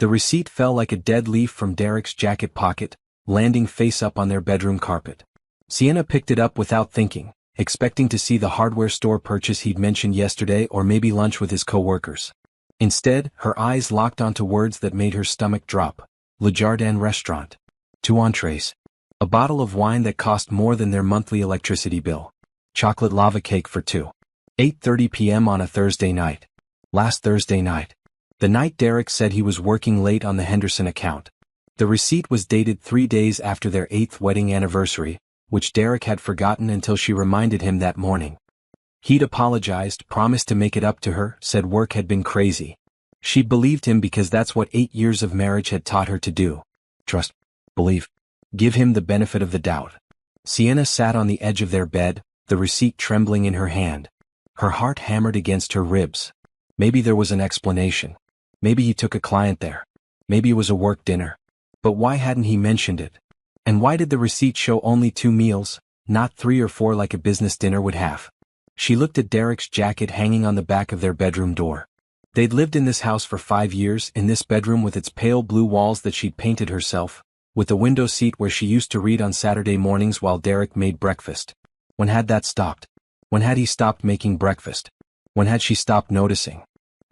The receipt fell like a dead leaf from Derek's jacket pocket, landing face up on their bedroom carpet. Sienna picked it up without thinking, expecting to see the hardware store purchase he'd mentioned yesterday or maybe lunch with his co-workers. Instead, her eyes locked onto words that made her stomach drop. Le Jardin Restaurant. 2 entrees. A bottle of wine that cost more than their monthly electricity bill. Chocolate lava cake for 2. 8:30 p.m. on a Thursday night. Last Thursday night. The night Derek said he was working late on the Henderson account. The receipt was dated 3 days after their 8th wedding anniversary, which Derek had forgotten until she reminded him that morning. He'd apologized, promised to make it up to her, said work had been crazy. She believed him because that's what 8 years of marriage had taught her to do. Trust, believe, give him the benefit of the doubt. Sienna sat on the edge of their bed, the receipt trembling in her hand. Her heart hammered against her ribs. Maybe there was an explanation. Maybe he took a client there. Maybe it was a work dinner. But why hadn't he mentioned it? And why did the receipt show only 2 meals, not 3 or 4 like a business dinner would have? She looked at Derek's jacket hanging on the back of their bedroom door. They'd lived in this house for 5 years, in this bedroom with its pale blue walls that she'd painted herself, with the window seat where she used to read on Saturday mornings while Derek made breakfast. When had that stopped? When had he stopped making breakfast? When had she stopped noticing?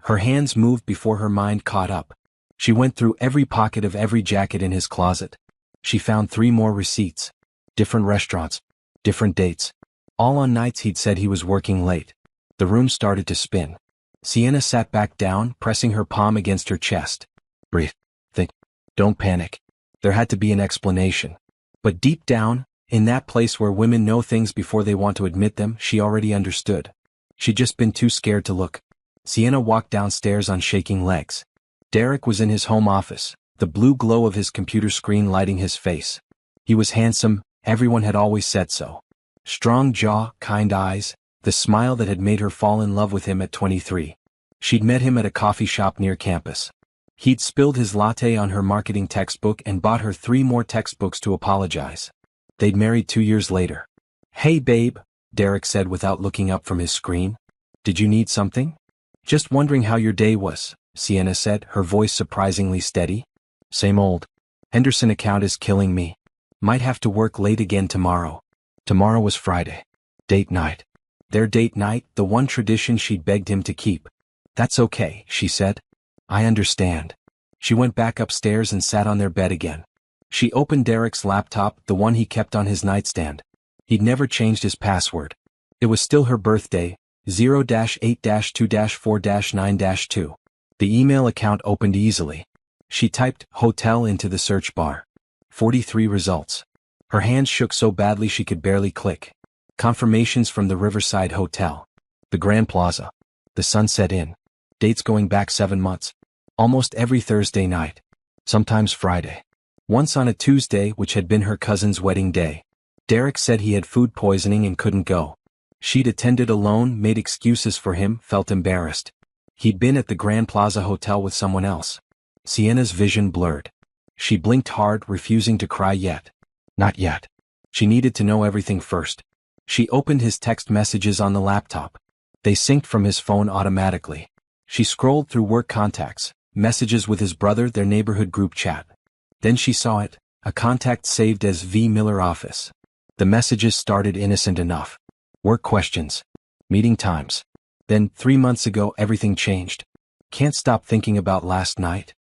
Her hands moved before her mind caught up. She went through every pocket of every jacket in his closet. She found 3 more receipts. Different restaurants. Different dates. All on nights he'd said he was working late. The room started to spin. Sienna sat back down, pressing her palm against her chest. Breathe. Think. Don't panic. There had to be an explanation. But deep down, in that place where women know things before they want to admit them, she already understood. She'd just been too scared to look. Sienna walked downstairs on shaking legs. Derek was in his home office, the blue glow of his computer screen lighting his face. He was handsome, everyone had always said so. Strong jaw, kind eyes, the smile that had made her fall in love with him at 23. She'd met him at a coffee shop near campus. He'd spilled his latte on her marketing textbook and bought her 3 more textbooks to apologize. They'd married 2 years later. Hey babe, Derek said without looking up from his screen. Did you need something? Just wondering how your day was, Sienna said, her voice surprisingly steady. Same old. Henderson account is killing me. Might have to work late again tomorrow. Tomorrow was Friday. Date night. Their date night, the one tradition she'd begged him to keep. That's okay, she said. I understand. She went back upstairs and sat on their bed again. She opened Derek's laptop, the one he kept on his nightstand. He'd never changed his password. It was still her birthday, 0-8-2-4-9-2. The email account opened easily. She typed hotel into the search bar. 43 results. Her hands shook so badly she could barely click. Confirmations from the Riverside Hotel. The Grand Plaza. The Sunset Inn. Dates going back 7 months. Almost every Thursday night. Sometimes Friday. Once on a Tuesday, which had been her cousin's wedding day. Derek said he had food poisoning and couldn't go. She'd attended alone, made excuses for him, felt embarrassed. He'd been at the Grand Plaza Hotel with someone else. Sienna's vision blurred. She blinked hard, refusing to cry yet. Not yet. She needed to know everything first. She opened his text messages on the laptop. They synced from his phone automatically. She scrolled through work contacts, messages with his brother, their neighborhood group chat. Then she saw it, a contact saved as V. Miller Office. The messages started innocent enough. Work questions. Meeting times. Then, 3 months ago, everything changed. Can't stop thinking about last night.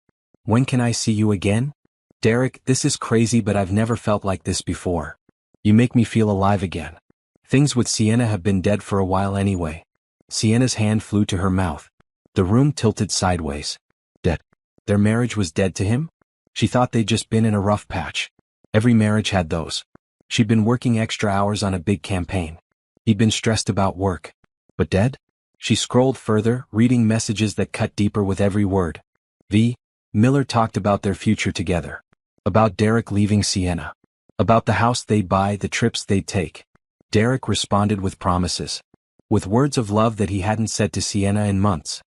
When can I see you again? Derek, this is crazy, but I've never felt like this before. You make me feel alive again. Things with Sienna have been dead for a while anyway. Sienna's hand flew to her mouth. The room tilted sideways. Dead. Their marriage was dead to him? She thought they'd just been in a rough patch. Every marriage had those. She'd been working extra hours on a big campaign. He'd been stressed about work. But dead? She scrolled further, reading messages that cut deeper with every word. V. Miller talked about their future together. About Derek leaving Sienna. About the house they'd buy, the trips they'd take. Derek responded with promises. With words of love that he hadn't said to Sienna in months.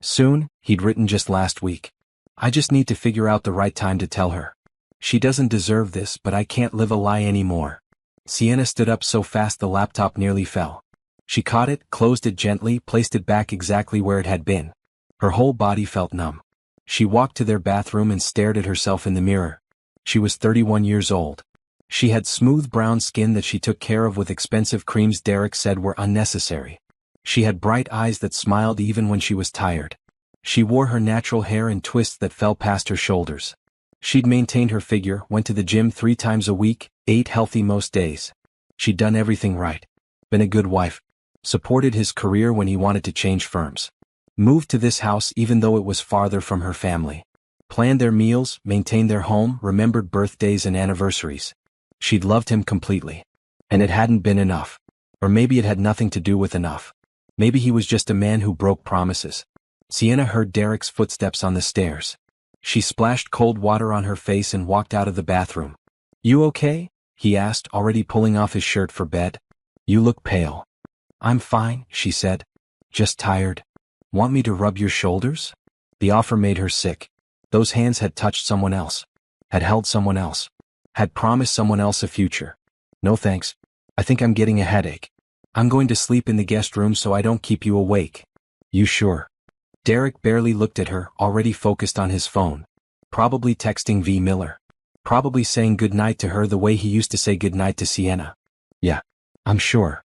Soon, he'd written just last week. I just need to figure out the right time to tell her. She doesn't deserve this, but I can't live a lie anymore. Sienna stood up so fast the laptop nearly fell. She caught it, closed it gently, placed it back exactly where it had been. Her whole body felt numb. She walked to their bathroom and stared at herself in the mirror. She was 31 years old. She had smooth brown skin that she took care of with expensive creams Derek said were unnecessary. She had bright eyes that smiled even when she was tired. She wore her natural hair in twists that fell past her shoulders. She'd maintained her figure, went to the gym 3 times a week, ate healthy most days. She'd done everything right. Been a good wife. Supported his career when he wanted to change firms. Moved to this house even though it was farther from her family. Planned their meals, maintained their home, remembered birthdays and anniversaries. She'd loved him completely. And it hadn't been enough. Or maybe it had nothing to do with enough. Maybe he was just a man who broke promises. Sienna heard Derek's footsteps on the stairs. She splashed cold water on her face and walked out of the bathroom. "You okay?" he asked, already pulling off his shirt for bed. "You look pale." "I'm fine," she said. "Just tired. Want me to rub your shoulders?" The offer made her sick. Those hands had touched someone else. Had held someone else. Had promised someone else a future. "No thanks. I think I'm getting a headache. I'm going to sleep in the guest room so I don't keep you awake." "You sure?" Derek barely looked at her, already focused on his phone. Probably texting V. Miller. Probably saying goodnight to her the way he used to say goodnight to Sienna. "Yeah, I'm sure."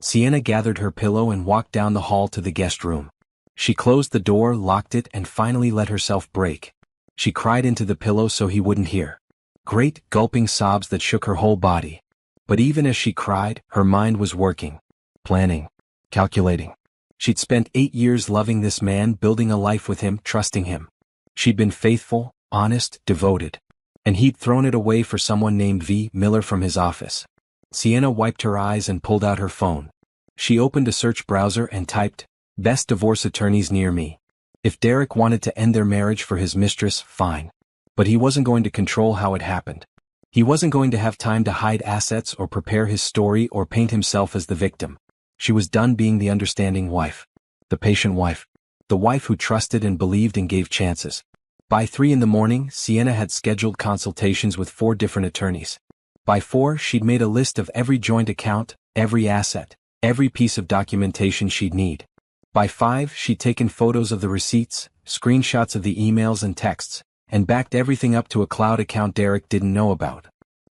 Sienna gathered her pillow and walked down the hall to the guest room. She closed the door, locked it, and finally let herself break. She cried into the pillow so he wouldn't hear. Great, gulping sobs that shook her whole body. But even as she cried, her mind was working. Planning. Calculating. She'd spent 8 years loving this man, building a life with him, trusting him. She'd been faithful, honest, devoted. And he'd thrown it away for someone named V. Miller from his office. Sienna wiped her eyes and pulled out her phone. She opened a search browser and typed, "Best divorce attorneys near me." If Derek wanted to end their marriage for his mistress, fine. But he wasn't going to control how it happened. He wasn't going to have time to hide assets or prepare his story or paint himself as the victim. She was done being the understanding wife. The patient wife. The wife who trusted and believed and gave chances. By 3 in the morning, Sienna had scheduled consultations with 4 different attorneys. By 4, she'd made a list of every joint account, every asset, every piece of documentation she'd need. By 5, she'd taken photos of the receipts, screenshots of the emails and texts, and backed everything up to a cloud account Derek didn't know about.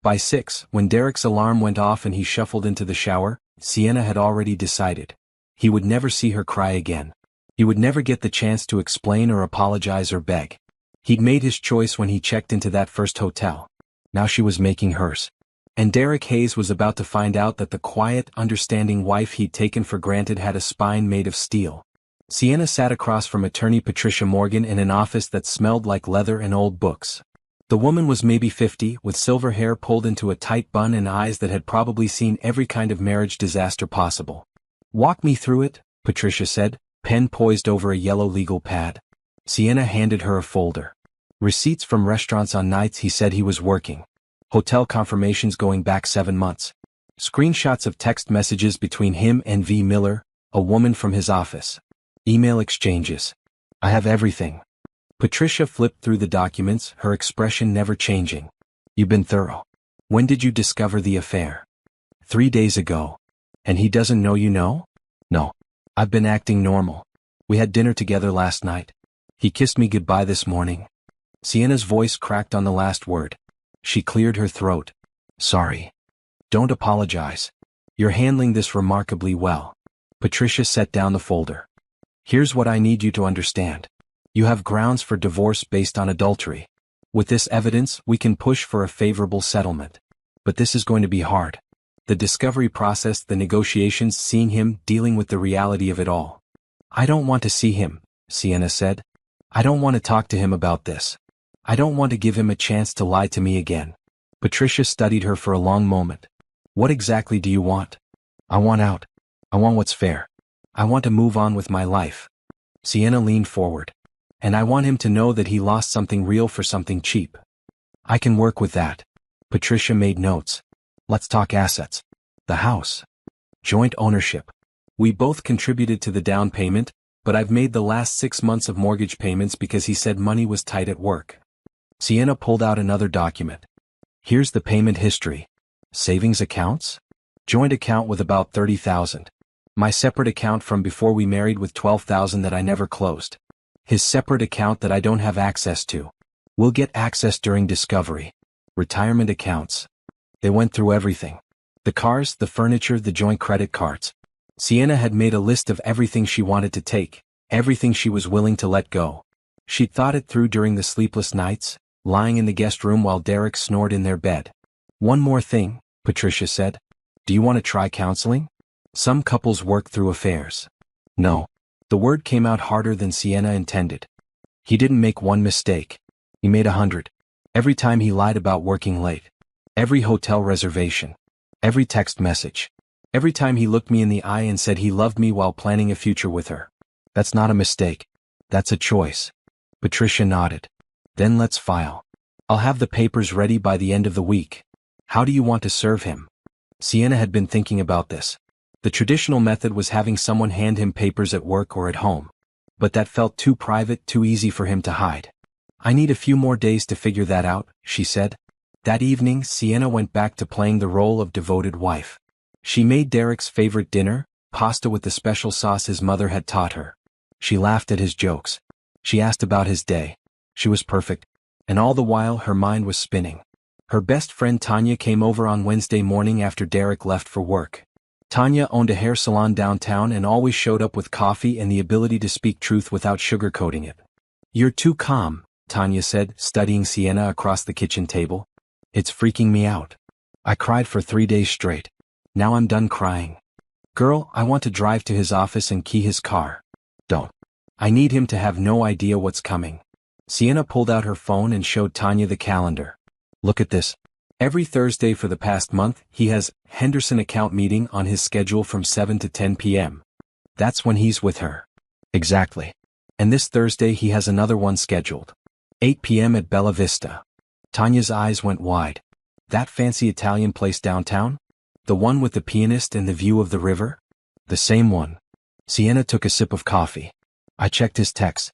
By 6, when Derek's alarm went off and he shuffled into the shower, Sienna had already decided. He would never see her cry again. He would never get the chance to explain or apologize or beg. He'd made his choice when he checked into that first hotel. Now she was making hers. And Derek Hayes was about to find out that the quiet, understanding wife he'd taken for granted had a spine made of steel. Sienna sat across from attorney Patricia Morgan in an office that smelled like leather and old books. The woman was maybe 50, with silver hair pulled into a tight bun and eyes that had probably seen every kind of marriage disaster possible. "Walk me through it," Patricia said, pen poised over a yellow legal pad. Sienna handed her a folder. Receipts from restaurants on nights he said he was working. Hotel confirmations going back 7 months. Screenshots of text messages between him and V. Miller, a woman from his office. Email exchanges. "I have everything." Patricia flipped through the documents, her expression never changing. "You've been thorough. When did you discover the affair?" 3 days ago. "And he doesn't know you know?" "No. I've been acting normal. We had dinner together last night. He kissed me goodbye this morning." Sienna's voice cracked on the last word. She cleared her throat. "Sorry. Don't apologize. You're handling this remarkably well." Patricia set down the folder. "Here's what I need you to understand. You have grounds for divorce based on adultery. With this evidence, we can push for a favorable settlement. But this is going to be hard. The discovery process, the negotiations, seeing him, dealing with the reality of it all." "I don't want to see him," Sienna said. "I don't want to talk to him about this. I don't want to give him a chance to lie to me again." Patricia studied her for a long moment. "What exactly do you want?" "I want out. I want what's fair. I want to move on with my life." Sienna leaned forward. "And I want him to know that he lost something real for something cheap." "I can work with that." Patricia made notes. "Let's talk assets. The house. Joint ownership. We both contributed to the down payment, but I've made the last 6 months of mortgage payments because he said money was tight at work." Sienna pulled out another document. "Here's the payment history. Savings accounts? Joint account with about 30,000. My separate account from before we married with 12,000 that I never closed. His separate account that I don't have access to. We'll get access during discovery. Retirement accounts. They went through everything. The cars, the furniture, the joint credit cards. Sienna had made a list of everything she wanted to take, everything she was willing to let go. She'd thought it through during the sleepless nights, lying in the guest room while Derek snored in their bed. One more thing, Patricia said. Do you want to try counseling? Some couples work through affairs. No. The word came out harder than Sienna intended. He didn't make one mistake. He made 100. Every time he lied about working late. Every hotel reservation. Every text message. Every time he looked me in the eye and said he loved me while planning a future with her. That's not a mistake. That's a choice. Patricia nodded. Then let's file. I'll have the papers ready by the end of the week. How do you want to serve him? Sienna had been thinking about this. The traditional method was having someone hand him papers at work or at home. But that felt too private, too easy for him to hide. I need a few more days to figure that out, she said. That evening, Sienna went back to playing the role of devoted wife. She made Derek's favorite dinner, pasta with the special sauce his mother had taught her. She laughed at his jokes. She asked about his day. She was perfect. And all the while her mind was spinning. Her best friend Tanya came over on Wednesday morning after Derek left for work. Tanya owned a hair salon downtown and always showed up with coffee and the ability to speak truth without sugarcoating it. You're too calm, Tanya said, studying Sienna across the kitchen table. It's freaking me out. I cried for 3 days straight. Now I'm done crying. Girl, I want to drive to his office and key his car. Don't. I need him to have no idea what's coming. Sienna pulled out her phone and showed Tanya the calendar. Look at this. Every Thursday for the past month, he has Henderson account meeting on his schedule from 7 to 10 p.m. That's when he's with her. Exactly. And this Thursday he has another one scheduled. 8 p.m. at Bella Vista. Tanya's eyes went wide. That fancy Italian place downtown? The one with the pianist and the view of the river? The same one. Sienna took a sip of coffee. I checked his text.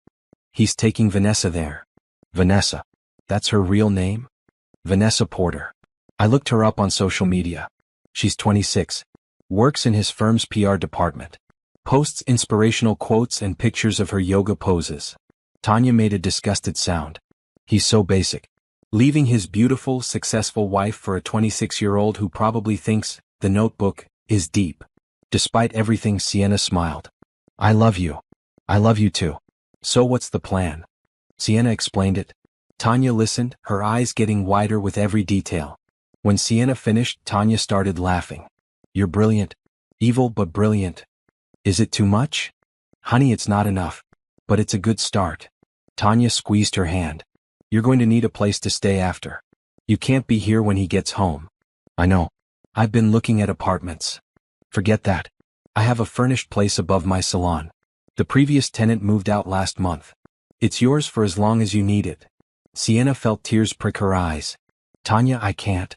He's taking Vanessa there. Vanessa. That's her real name? Vanessa Porter. I looked her up on social media. She's 26. Works in his firm's PR department. Posts inspirational quotes and pictures of her yoga poses. Tanya made a disgusted sound. He's so basic. Leaving his beautiful, successful wife for a 26-year-old who probably thinks The Notebook is deep. Despite everything, Sienna smiled. I love you. I love you too. So what's the plan? Sienna explained it. Tanya listened, her eyes getting wider with every detail. When Sienna finished, Tanya started laughing. You're brilliant. Evil but brilliant. Is it too much? Honey, it's not enough. But it's a good start. Tanya squeezed her hand. You're going to need a place to stay after. You can't be here when he gets home. I know. I've been looking at apartments. Forget that. I have a furnished place above my salon. The previous tenant moved out last month. It's yours for as long as you need it. Sienna felt tears prick her eyes. Tanya, I can't.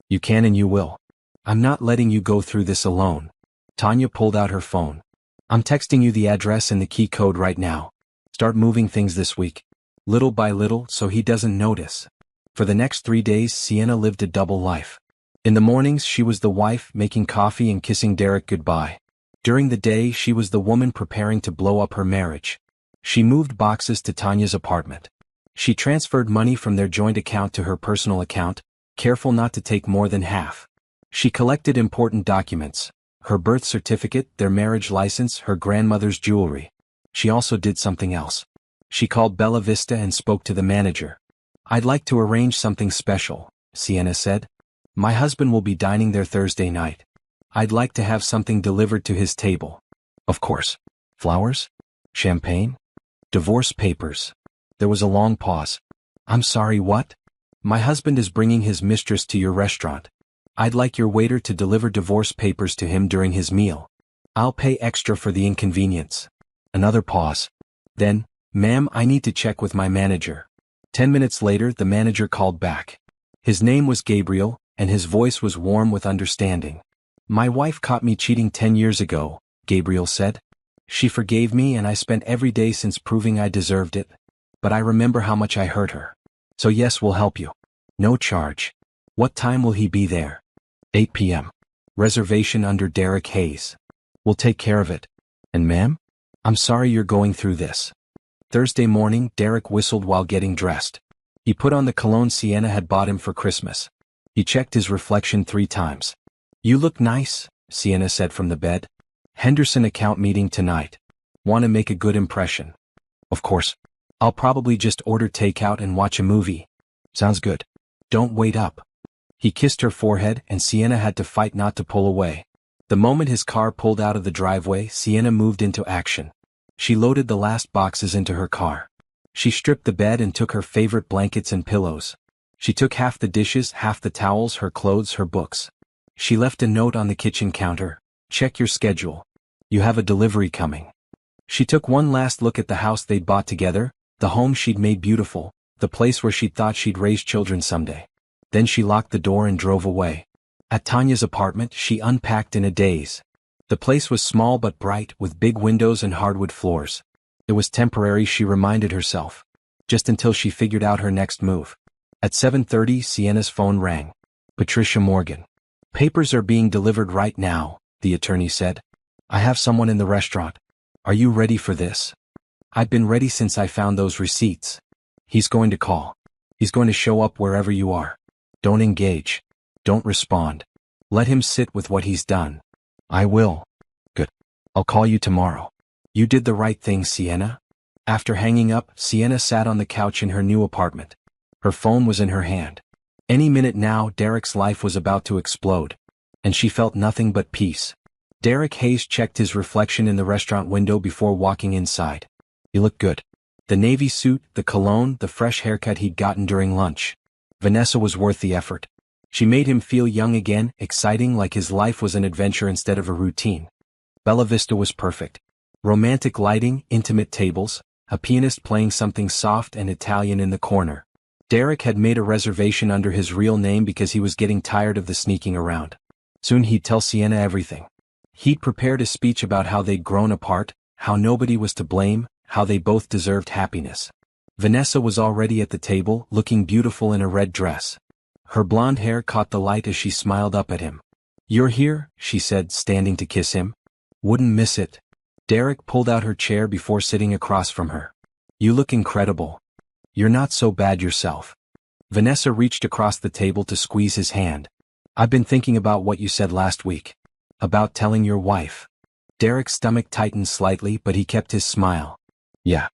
You can and you will. I'm not letting you go through this alone. Tanya pulled out her phone. I'm texting you the address and the key code right now. Start moving things this week. Little by little, so he doesn't notice. For the next 3 days, Sienna lived a double life. In the mornings, she was the wife making coffee and kissing Derek goodbye. During the day, she was the woman preparing to blow up her marriage. She moved boxes to Tanya's apartment. She transferred money from their joint account to her personal account, careful not to take more than half. She collected important documents. Her birth certificate, their marriage license, her grandmother's jewelry. She also did something else. She called Bella Vista and spoke to the manager. I'd like to arrange something special, Sienna said. My husband will be dining there Thursday night. I'd like to have something delivered to his table. Of course. Flowers? Champagne? Divorce papers. There was a long pause. I'm sorry, what? My husband is bringing his mistress to your restaurant. I'd like your waiter to deliver divorce papers to him during his meal. I'll pay extra for the inconvenience. Another pause. Then, ma'am, I need to check with my manager. 10 minutes later, the manager called back. His name was Gabriel, and his voice was warm with understanding. My wife caught me cheating 10 years ago, Gabriel said. She forgave me and I spent every day since proving I deserved it. But I remember how much I hurt her. So yes, we'll help you. No charge. What time will he be there? 8 p.m. Reservation under Derek Hayes. We'll take care of it. And ma'am? I'm sorry you're going through this. Thursday morning, Derek whistled while getting dressed. He put on the cologne Sienna had bought him for Christmas. He checked his reflection 3 times. "You look nice," Sienna said from the bed. "Henderson account meeting tonight. Want to make a good impression?" "Of course. I'll probably just order takeout and watch a movie." "Sounds good. Don't wait up." He kissed her forehead and Sienna had to fight not to pull away. The moment his car pulled out of the driveway, Sienna moved into action. She loaded the last boxes into her car. She stripped the bed and took her favorite blankets and pillows. She took half the dishes, half the towels, her clothes, her books. She left a note on the kitchen counter. "Check your schedule. You have a delivery coming." She took one last look at the house they'd bought together, the home she'd made beautiful, the place where she'd thought she'd raise children someday. Then she locked the door and drove away. At Tanya's apartment, she unpacked in a daze. The place was small but bright, with big windows and hardwood floors. It was temporary, she reminded herself. Just until she figured out her next move. At 7:30, Sienna's phone rang. "Patricia Morgan. Papers are being delivered right now," the attorney said. "I have someone in the restaurant. Are you ready for this?" "I've been ready since I found those receipts." "He's going to call. He's going to show up wherever you are. Don't engage. Don't respond. Let him sit with what he's done." "I will." "Good. I'll call you tomorrow." "You did the right thing, Sienna." After hanging up, Sienna sat on the couch in her new apartment. Her phone was in her hand. Any minute now, Derek's life was about to explode. And she felt nothing but peace. Derek Hayes checked his reflection in the restaurant window before walking inside. He looked good. The navy suit, the cologne, the fresh haircut he'd gotten during lunch. Vanessa was worth the effort. She made him feel young again, exciting, like his life was an adventure instead of a routine. Bella Vista was perfect. Romantic lighting, intimate tables, a pianist playing something soft and Italian in the corner. Derek had made a reservation under his real name because he was getting tired of the sneaking around. Soon he'd tell Sienna everything. He'd prepared a speech about how they'd grown apart, how nobody was to blame, how they both deserved happiness. Vanessa was already at the table, looking beautiful in a red dress. Her blonde hair caught the light as she smiled up at him. "You're here," she said, standing to kiss him. "Wouldn't miss it." Derek pulled out her chair before sitting across from her. "You look incredible. You're not so bad yourself." Vanessa reached across the table to squeeze his hand. "I've been thinking about what you said last week. About telling your wife." Derek's stomach tightened slightly, but he kept his smile. "Yeah.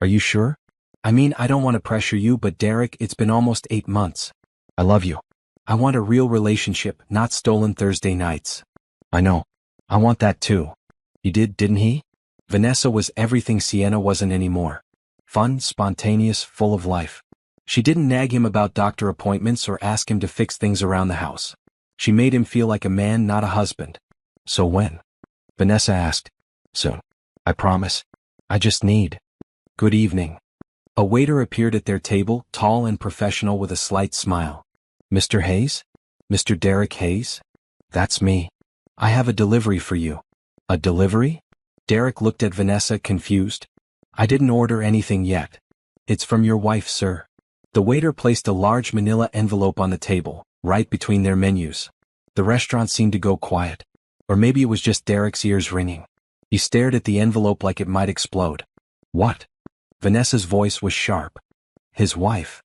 Are you sure? I mean, I don't want to pressure you, but Derek, it's been almost 8 months. I love you. I want a real relationship, not stolen Thursday nights." "I know. I want that too." "He did, didn't he?" Vanessa was everything Sienna wasn't anymore. Fun, spontaneous, full of life. She didn't nag him about doctor appointments or ask him to fix things around the house. She made him feel like a man, not a husband. "So when?" Vanessa asked. "Soon. I promise. I just need." "Good evening." A waiter appeared at their table, tall and professional with a slight smile. "Mr. Hayes? Mr. Derek Hayes? That's me. I have a delivery for you." "A delivery?" Derek looked at Vanessa, confused. "I didn't order anything yet." "It's from your wife, sir." The waiter placed a large manila envelope on the table, right between their menus. The restaurant seemed to go quiet. Or maybe it was just Derek's ears ringing. He stared at the envelope like it might explode. "What?" Vanessa's voice was sharp. "His wife."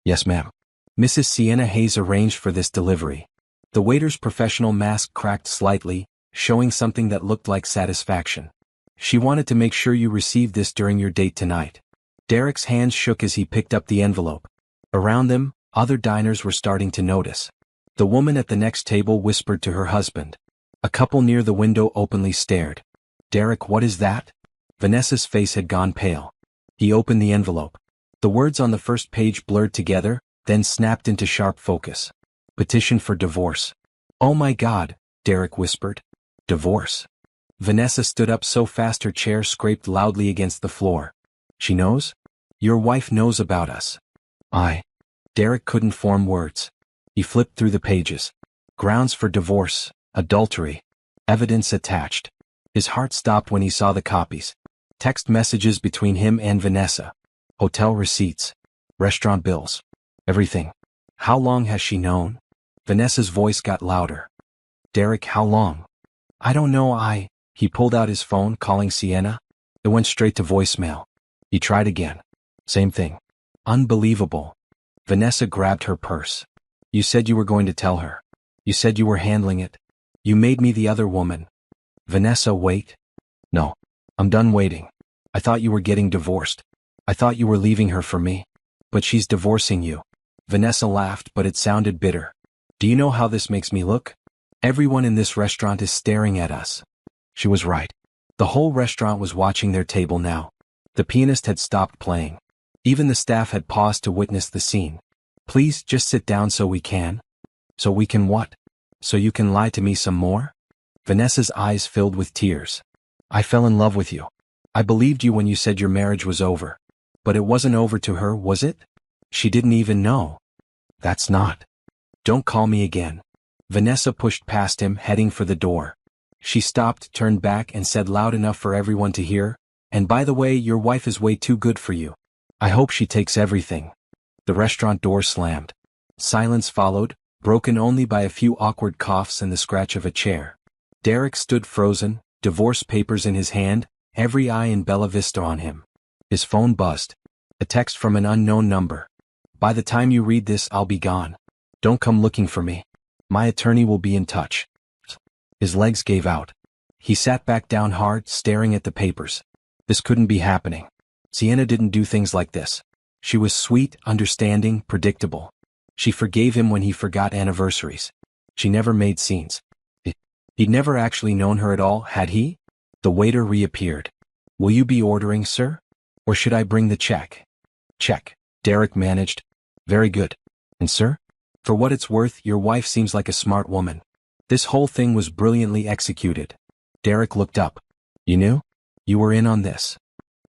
"Yes, ma'am. Mrs. Sienna Hayes arranged for this delivery." The waiter's professional mask cracked slightly, showing something that looked like satisfaction. "She wanted to make sure you received this during your date tonight." Derek's hands shook as he picked up the envelope. Around them, other diners were starting to notice. The woman at the next table whispered to her husband. A couple near the window openly stared. "Derek, what is that?" Vanessa's face had gone pale. He opened the envelope. The words on the first page blurred together, then snapped into sharp focus. "Petition for divorce." "Oh my God," Derek whispered. "Divorce?" Vanessa stood up so fast her chair scraped loudly against the floor. "She knows? Your wife knows about us." Derek couldn't form words. He flipped through the pages. Grounds for divorce, adultery, evidence attached. His heart stopped when he saw the copies. Text messages between him and Vanessa. Hotel receipts. Restaurant bills. Everything. How long has she known? Vanessa's voice got louder. "Derek, how long?" "I don't know, He pulled out his phone, calling Sienna. It went straight to voicemail. He tried again. Same thing. Unbelievable. Vanessa grabbed her purse. You said you were going to tell her. You said you were handling it. You made me the other woman. Vanessa, wait. No. I'm done waiting. I thought you were getting divorced. I thought you were leaving her for me. But she's divorcing you. Vanessa laughed, but it sounded bitter. Do you know how this makes me look? Everyone in this restaurant is staring at us. She was right. The whole restaurant was watching their table now. The pianist had stopped playing. Even the staff had paused to witness the scene. Please, just sit down so we can. So we can what? So you can lie to me some more? Vanessa's eyes filled with tears. I fell in love with you. I believed you when you said your marriage was over. But it wasn't over to her, was it? She didn't even know. That's not. Don't call me again. Vanessa pushed past him, heading for the door. She stopped, turned back, and said loud enough for everyone to hear, and by the way, your wife is way too good for you. I hope she takes everything. The restaurant door slammed. Silence followed, broken only by a few awkward coughs and the scratch of a chair. Derek stood frozen, divorce papers in his hand, every eye in Bella Vista on him. His phone buzzed. A text from an unknown number. By the time you read this, I'll be gone. Don't come looking for me. My attorney will be in touch. His legs gave out. He sat back down hard, staring at the papers. This couldn't be happening. Sienna didn't do things like this. She was sweet, understanding, predictable. She forgave him when he forgot anniversaries. She never made scenes. He'd never actually known her at all, had he? The waiter reappeared. Will you be ordering, sir? Or should I bring the check? Check. Derek managed. Very good. And sir? For what it's worth, your wife seems like a smart woman. This whole thing was brilliantly executed. Derek looked up. You knew? You were in on this.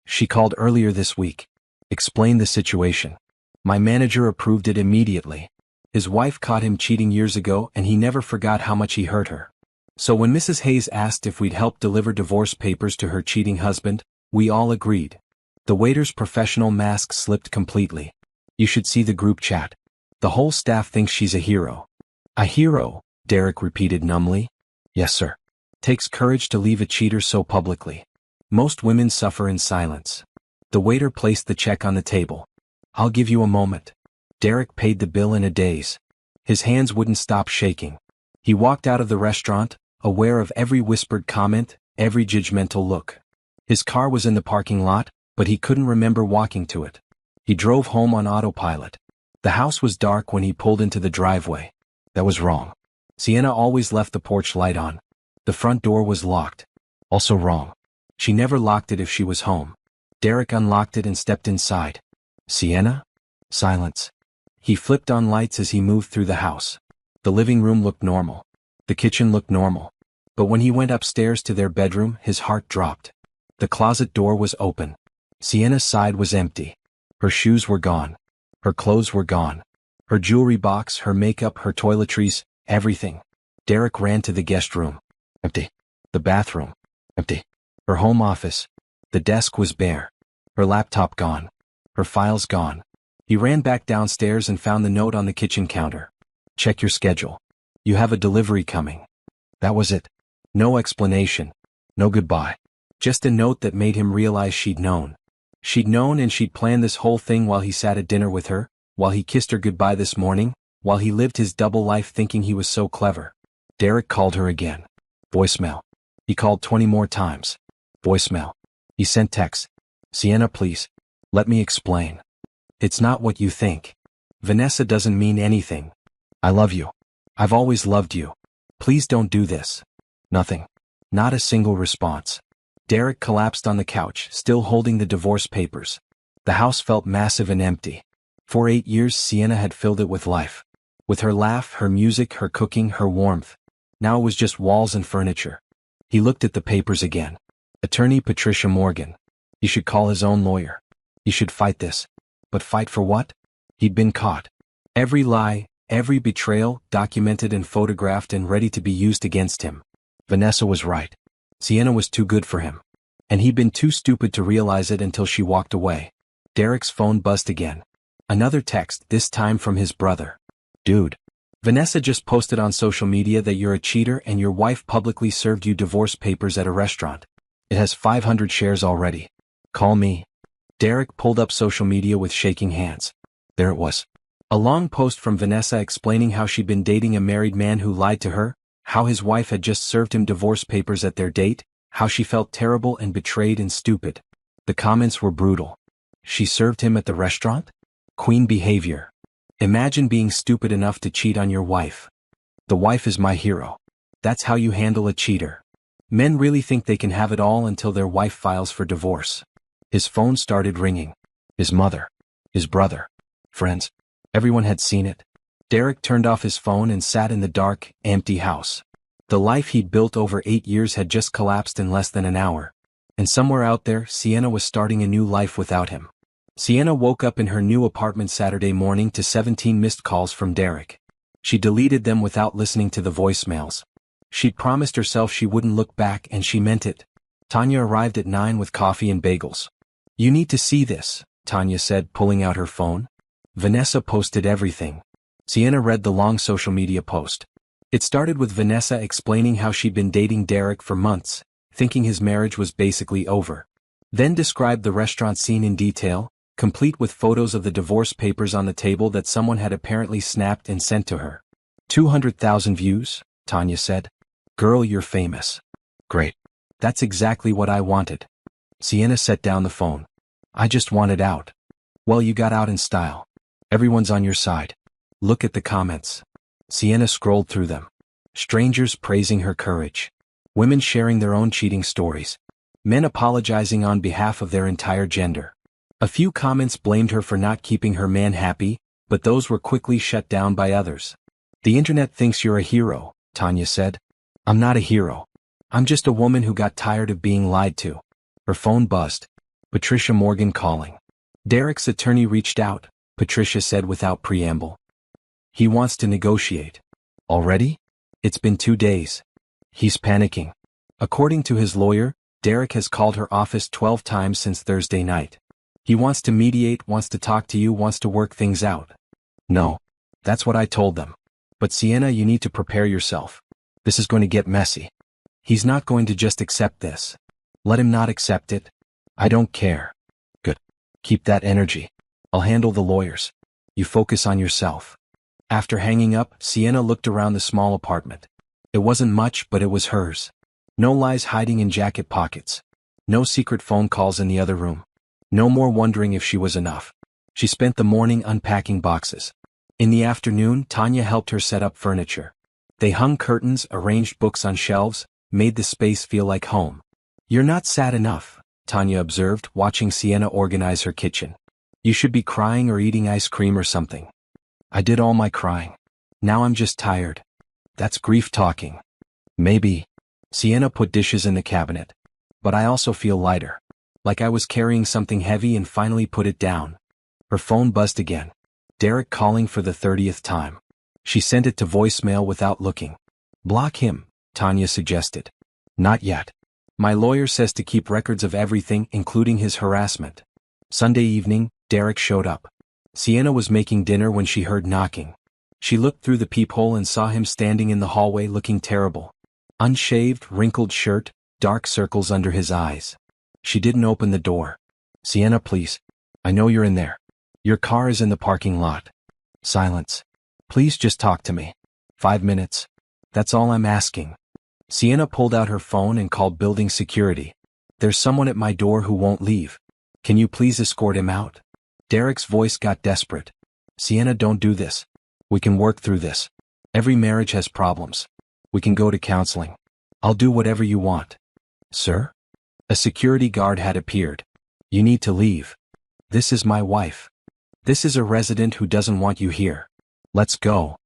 She called earlier this week. Explained the situation. My manager approved it immediately. His wife caught him cheating years ago and he never forgot how much he hurt her. So when Mrs. Hayes asked if we'd help deliver divorce papers to her cheating husband, we all agreed. The waiter's professional mask slipped completely. You should see the group chat. The whole staff thinks she's a hero. A hero, Derek repeated numbly. Yes, sir. Takes courage to leave a cheater so publicly. Most women suffer in silence. The waiter placed the check on the table. I'll give you a moment. Derek paid the bill in a daze. His hands wouldn't stop shaking. He walked out of the restaurant, aware of every whispered comment, every judgmental look. His car was in the parking lot, but he couldn't remember walking to it. He drove home on autopilot. The house was dark when he pulled into the driveway. That was wrong. Sienna always left the porch light on. The front door was locked. Also wrong. She never locked it if she was home. Derek unlocked it and stepped inside. Sienna? Silence. He flipped on lights as he moved through the house. The living room looked normal. The kitchen looked normal. But when he went upstairs to their bedroom, his heart dropped. The closet door was open. Sienna's side was empty. Her shoes were gone. Her clothes were gone. Her jewelry box, her makeup, her toiletries, everything. Derek ran to the guest room. Empty. The bathroom. Empty. Her home office. The desk was bare. Her laptop gone. Her files gone. He ran back downstairs and found the note on the kitchen counter. Check your schedule. You have a delivery coming. That was it. No explanation. No goodbye. Just a note that made him realize she'd known. She'd known and she'd planned this whole thing while he sat at dinner with her, while he kissed her goodbye this morning, while he lived his double life thinking he was so clever. Derek called her again. Voicemail. He called 20 more times. Voicemail. He sent texts. Sienna, please. Let me explain. It's not what you think. Vanessa doesn't mean anything. I love you. I've always loved you. Please don't do this. Nothing. Not a single response. Derek collapsed on the couch, still holding the divorce papers. The house felt massive and empty. For 8 years, Sienna had filled it with life. With her laugh, her music, her cooking, her warmth. Now it was just walls and furniture. He looked at the papers again. Attorney Patricia Morgan. He should call his own lawyer. He should fight this. But fight for what? He'd been caught. Every lie, every betrayal, documented and photographed and ready to be used against him. Vanessa was right. Sienna was too good for him. And he'd been too stupid to realize it until she walked away. Derek's phone buzzed again. Another text, this time from his brother. Dude. Vanessa just posted on social media that you're a cheater and your wife publicly served you divorce papers at a restaurant. It has 500 shares already. Call me. Derek pulled up social media with shaking hands. There it was. A long post from Vanessa explaining how she'd been dating a married man who lied to her, how his wife had just served him divorce papers at their date, how she felt terrible and betrayed and stupid. The comments were brutal. She served him at the restaurant? Queen behavior. Imagine being stupid enough to cheat on your wife. The wife is my hero. That's how you handle a cheater. Men really think they can have it all until their wife files for divorce. His phone started ringing. His mother. His brother. Friends. Everyone had seen it. Derek turned off his phone and sat in the dark, empty house. The life he'd built over 8 years had just collapsed in less than an hour. And somewhere out there, Sienna was starting a new life without him. Sienna woke up in her new apartment Saturday morning to 17 missed calls from Derek. She deleted them without listening to the voicemails. She'd promised herself she wouldn't look back, and she meant it. Tanya arrived at 9 with coffee and bagels. "You need to see this," Tanya said, pulling out her phone. Vanessa posted everything. Sienna read the long social media post. It started with Vanessa explaining how she'd been dating Derek for months, thinking his marriage was basically over. Then described the restaurant scene in detail, complete with photos of the divorce papers on the table that someone had apparently snapped and sent to her. 200,000 views, Tanya said. "Girl, you're famous." "Great. That's exactly what I wanted." Sienna set down the phone. "I just wanted out." "Well, you got out in style. Everyone's on your side. Look at the comments." Sienna scrolled through them. Strangers praising her courage. Women sharing their own cheating stories. Men apologizing on behalf of their entire gender. A few comments blamed her for not keeping her man happy, but those were quickly shut down by others. "The internet thinks you're a hero," Tanya said. "I'm not a hero. I'm just a woman who got tired of being lied to." Her phone buzzed. Patricia Morgan calling. Derek's attorney reached out, Patricia said without preamble. "He wants to negotiate." "Already? It's been 2 days." He's panicking. According to his lawyer, Derek has called her office 12 times since Thursday night. He wants to mediate, wants to talk to you, wants to work things out. "No. That's what I told them. But Sienna, you need to prepare yourself. This is going to get messy. He's not going to just accept this. Let him not accept it. I don't care." "Good. Keep that energy. I'll handle the lawyers. You focus on yourself." After hanging up, Sienna looked around the small apartment. It wasn't much, but it was hers. No lies hiding in jacket pockets. No secret phone calls in the other room. No more wondering if she was enough. She spent the morning unpacking boxes. In the afternoon, Tanya helped her set up furniture. They hung curtains, arranged books on shelves, made the space feel like home. "You're not sad enough," Tanya observed, watching Sienna organize her kitchen. "You should be crying or eating ice cream or something." "I did all my crying. Now I'm just tired." "That's grief talking." "Maybe." Sienna put dishes in the cabinet. "But I also feel lighter. Like I was carrying something heavy and finally put it down." Her phone buzzed again. Derek calling for the 30th time. She sent it to voicemail without looking. "Block him," Tanya suggested. "Not yet. My lawyer says to keep records of everything, including his harassment." Sunday evening, Derek showed up. Sienna was making dinner when she heard knocking. She looked through the peephole and saw him standing in the hallway looking terrible. Unshaved, wrinkled shirt, dark circles under his eyes. She didn't open the door. "Sienna, please. I know you're in there. Your car is in the parking lot." Silence. "Please just talk to me. 5 minutes. That's all I'm asking." Sienna pulled out her phone and called building security. "There's someone at my door who won't leave. Can you please escort him out?" Derek's voice got desperate. "Sienna, don't do this. We can work through this. Every marriage has problems. We can go to counseling. I'll do whatever you want." "Sir?" A security guard had appeared. "You need to leave. This is my wife. This is a resident who doesn't want you here. Let's go."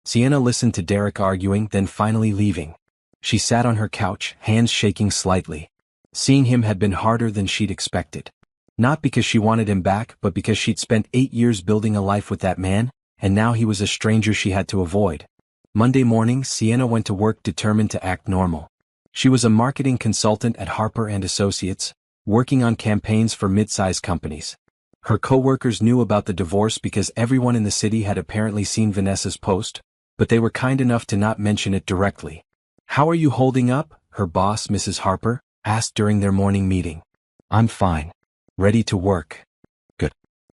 Sienna listened to Derek arguing, then finally leaving. She sat on her couch, hands shaking slightly. Seeing him had been harder than she'd expected. Not because she wanted him back, but because she'd spent 8 years building a life with that man, and now he was a stranger she had to avoid. Monday morning, Sienna went to work determined to act normal. She was a marketing consultant at Harper & Associates, working on campaigns for mid-sized companies. Her co-workers knew about the divorce because everyone in the city had apparently seen Vanessa's post, but they were kind enough to not mention it directly. "How are you holding up?" her boss, Mrs. Harper, asked during their morning meeting. "I'm fine. Ready to work."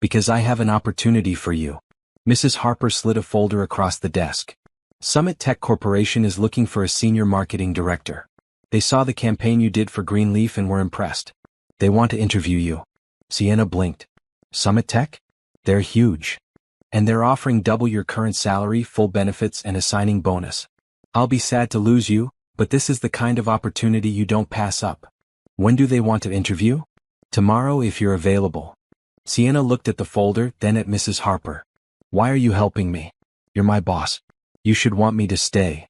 Because I have an opportunity for you. Mrs. Harper slid a folder across the desk. Summit Tech Corporation is looking for a senior marketing director. They saw the campaign you did for Greenleaf and were impressed. They want to interview you. Sienna blinked. Summit Tech? They're huge. And they're offering double your current salary, full benefits, and a signing bonus. I'll be sad to lose you, but this is the kind of opportunity you don't pass up. When do they want to interview? Tomorrow if you're available. Sienna looked at the folder, then at Mrs. Harper. Why are you helping me? You're my boss. You should want me to stay.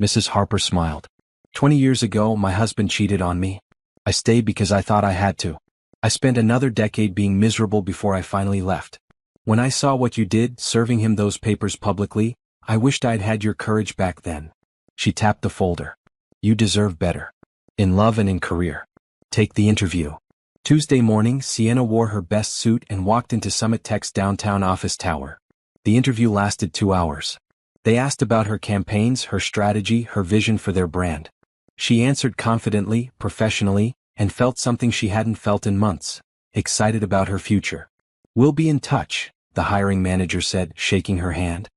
Mrs. Harper smiled. 20 years ago, my husband cheated on me. I stayed because I thought I had to. I spent another decade being miserable before I finally left. When I saw what you did, serving him those papers publicly, I wished I'd had your courage back then. She tapped the folder. You deserve better. In love and in career. Take the interview. Tuesday morning, Sienna wore her best suit and walked into Summit Tech's downtown office tower. The interview lasted 2 hours. They asked about her campaigns, her strategy, her vision for their brand. She answered confidently, professionally, and felt something she hadn't felt in months, excited about her future. We'll be in touch, the hiring manager said, shaking her hand.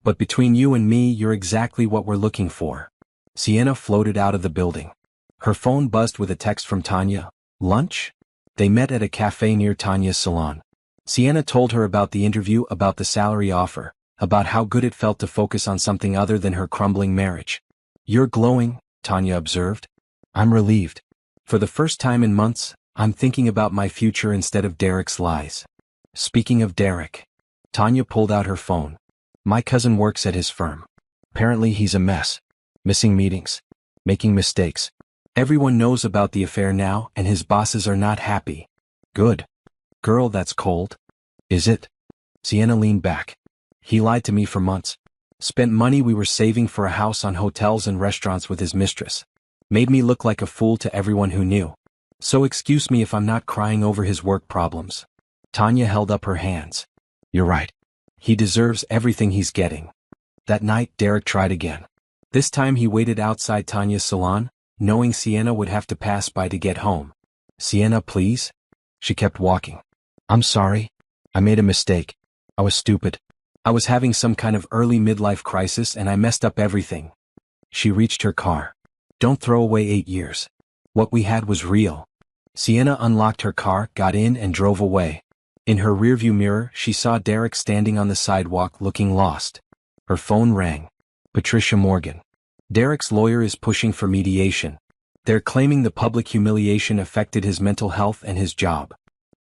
But between you and me, you're exactly what we're looking for. Sienna floated out of the building. Her phone buzzed with a text from Tanya. Lunch? They met at a cafe near Tanya's salon. Sienna told her about the interview, about the salary offer, about how good it felt to focus on something other than her crumbling marriage. You're glowing, Tanya observed. I'm relieved. For the first time in months, I'm thinking about my future instead of Derek's lies. Speaking of Derek. Tanya pulled out her phone. My cousin works at his firm. Apparently he's a mess. Missing meetings. Making mistakes. Everyone knows about the affair now, and his bosses are not happy. Good. Girl, that's cold. Is it? Sienna leaned back. He lied to me for months. Spent money we were saving for a house on hotels and restaurants with his mistress. Made me look like a fool to everyone who knew. So excuse me if I'm not crying over his work problems. Tanya held up her hands. You're right. He deserves everything he's getting. That night, Derek tried again. This time he waited outside Tanya's salon, knowing Sienna would have to pass by to get home. Sienna, please? She kept walking. I'm sorry. I made a mistake. I was stupid. I was having some kind of early midlife crisis and I messed up everything. She reached her car. Don't throw away 8 years. What we had was real. Sienna unlocked her car, got in and drove away. In her rearview mirror, she saw Derek standing on the sidewalk looking lost. Her phone rang. Patricia Morgan. Derek's lawyer is pushing for mediation. They're claiming the public humiliation affected his mental health and his job.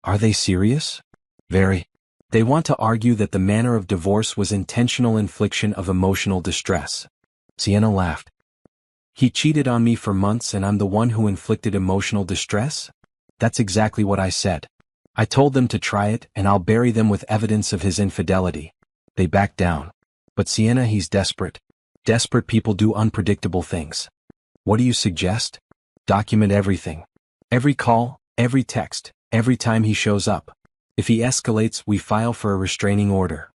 Are they serious? Very. They want to argue that the manner of divorce was intentional infliction of emotional distress. Sienna laughed. He cheated on me for months and I'm the one who inflicted emotional distress? That's exactly what I said. I told them to try it and I'll bury them with evidence of his infidelity. They backed down. But Sienna, he's desperate. Desperate people do unpredictable things. What do you suggest? Document everything. Every call, every text, every time he shows up. If he escalates, we file for a restraining order.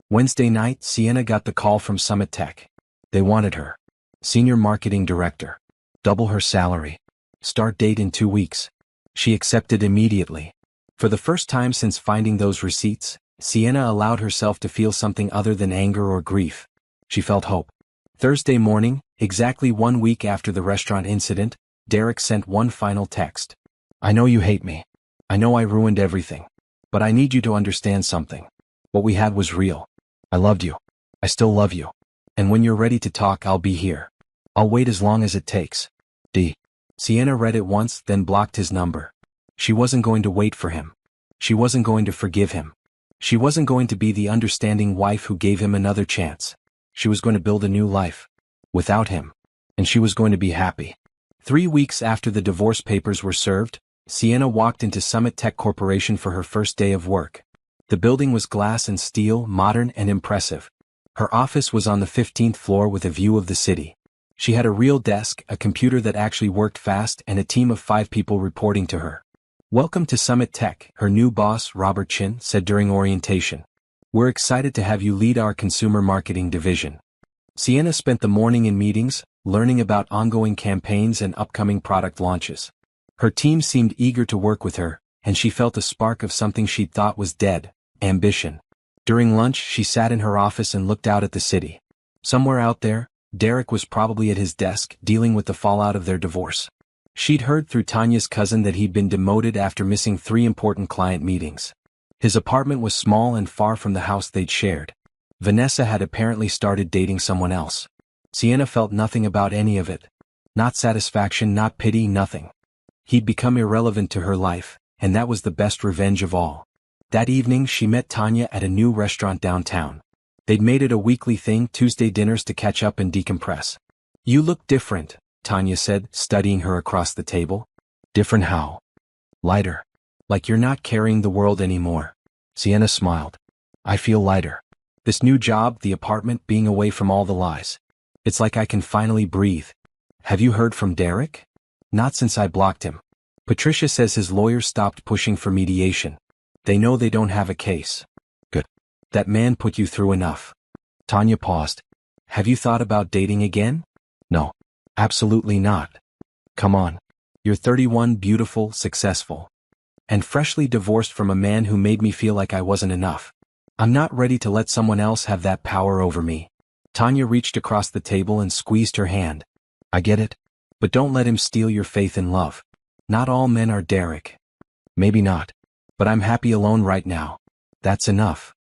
Wednesday night, Sienna got the call from Summit Tech. They wanted her. Senior Marketing Director. Double her salary. Start date in 2 weeks. She accepted immediately. For the first time since finding those receipts, Sienna allowed herself to feel something other than anger or grief. She felt hope. Thursday morning, exactly 1 week after the restaurant incident, Derek sent one final text. I know you hate me. I know I ruined everything. But I need you to understand something. What we had was real. I loved you. I still love you. And when you're ready to talk, I'll be here. I'll wait as long as it takes. D. Sienna read it once, then blocked his number. She wasn't going to wait for him. She wasn't going to forgive him. She wasn't going to be the understanding wife who gave him another chance. She was going to build a new life. Without him. And she was going to be happy. 3 weeks after the divorce papers were served, Sienna walked into Summit Tech Corporation for her first day of work. The building was glass and steel, modern and impressive. Her office was on the 15th floor with a view of the city. She had a real desk, a computer that actually worked fast, and a team of 5 people reporting to her. Welcome to Summit Tech, her new boss, Robert Chin, said during orientation. We're excited to have you lead our consumer marketing division. Sienna spent the morning in meetings, learning about ongoing campaigns and upcoming product launches. Her team seemed eager to work with her, and she felt a spark of something she'd thought was dead, ambition. During lunch, she sat in her office and looked out at the city. Somewhere out there, Derek was probably at his desk, dealing with the fallout of their divorce. She'd heard through Tanya's cousin that he'd been demoted after missing 3 important client meetings. His apartment was small and far from the house they'd shared. Vanessa had apparently started dating someone else. Sienna felt nothing about any of it. Not satisfaction, not pity, nothing. He'd become irrelevant to her life, and that was the best revenge of all. That evening she met Tanya at a new restaurant downtown. They'd made it a weekly thing, Tuesday dinners to catch up and decompress. "You look different," Tanya said, studying her across the table. "Different how?" "Lighter. Like you're not carrying the world anymore." Sienna smiled. "I feel lighter. This new job, the apartment, being away from all the lies. It's like I can finally breathe." "Have you heard from Derek?" "Not since I blocked him. Patricia says his lawyers stopped pushing for mediation. They know they don't have a case." "Good. That man put you through enough." Tanya paused. "Have you thought about dating again?" "No. Absolutely not. Come on. You're 31, beautiful, successful. And freshly divorced from a man who made me feel like I wasn't enough. I'm not ready to let someone else have that power over me." Tanya reached across the table and squeezed her hand. "I get it. But don't let him steal your faith in love. Not all men are Derek." "Maybe not. But I'm happy alone right now. That's enough."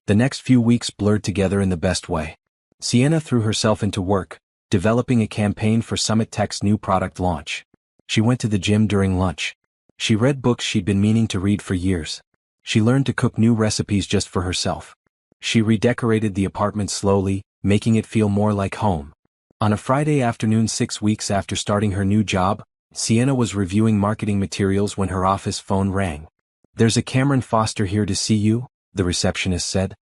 The next few weeks blurred together in the best way. Sienna threw herself into work, developing a campaign for Summit Tech's new product launch. She went to the gym during lunch. She read books she'd been meaning to read for years. She learned to cook new recipes just for herself. She redecorated the apartment slowly, making it feel more like home. On a Friday afternoon 6 weeks after starting her new job, Sienna was reviewing marketing materials when her office phone rang. "There's a Cameron Foster here to see you," the receptionist said.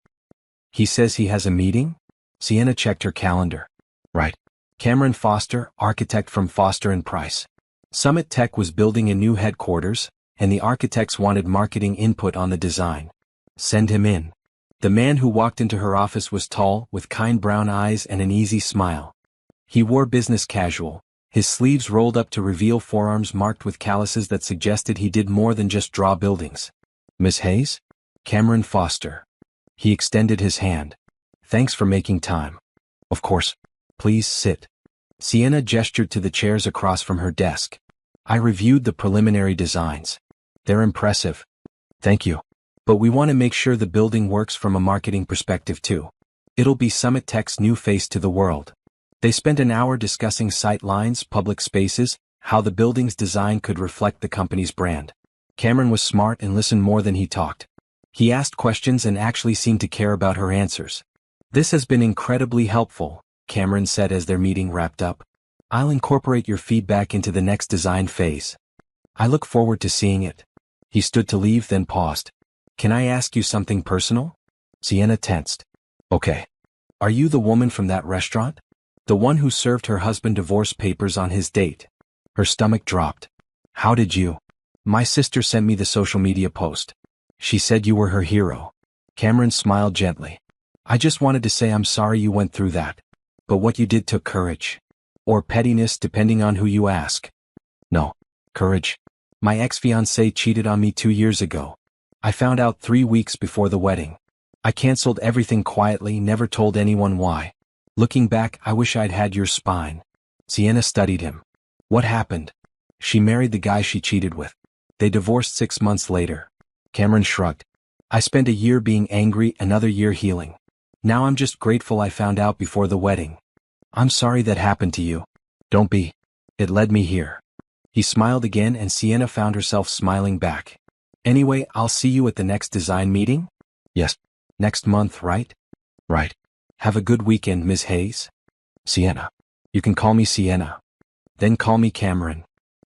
"He says he has a meeting?" Sienna checked her calendar. "Right. Cameron Foster, architect from Foster & Price. Summit Tech was building a new headquarters, and the architects wanted marketing input on the design. Send him in." The man who walked into her office was tall, with kind brown eyes and an easy smile. He wore business casual, his sleeves rolled up to reveal forearms marked with calluses that suggested he did more than just draw buildings. "Miss Hayes?" "Cameron Foster." He extended his hand. "Thanks for making time." "Of course. Please sit." Sienna gestured to the chairs across from her desk. "I reviewed the preliminary designs. They're impressive." "Thank you. But we want to make sure the building works from a marketing perspective too. It'll be Summit Tech's new face to the world." They spent an hour discussing sight lines, public spaces, how the building's design could reflect the company's brand. Cameron was smart and listened more than he talked. He asked questions and actually seemed to care about her answers. "This has been incredibly helpful," Cameron said as their meeting wrapped up. "I'll incorporate your feedback into the next design phase. I look forward to seeing it." He stood to leave, then paused. "Can I ask you something personal?" Sienna tensed. "Okay. Are you the woman from that restaurant? The one who served her husband divorce papers on his date?" Her stomach dropped. "How did you?" "My sister sent me the social media post. She said you were her hero." Cameron smiled gently. "I just wanted to say I'm sorry you went through that. But what you did took courage. Or pettiness, depending on who you ask." "No. Courage. My ex-fiancé cheated on me 2 years ago. I found out 3 weeks before the wedding. I canceled everything quietly, never told anyone why. Looking back, I wish I'd had your spine." Sienna studied him. "What happened?" "She married the guy she cheated with. They divorced 6 months later." Cameron shrugged. "I spent a year being angry, another year healing. Now I'm just grateful I found out before the wedding." "I'm sorry that happened to you." "Don't be. It led me here." He smiled again and Sienna found herself smiling back. "Anyway, I'll see you at the next design meeting?" "Yes. Next month, right?" "Right. Have a good weekend, Miss Hayes." "Sienna. You can call me Sienna." "Then call me Cameron."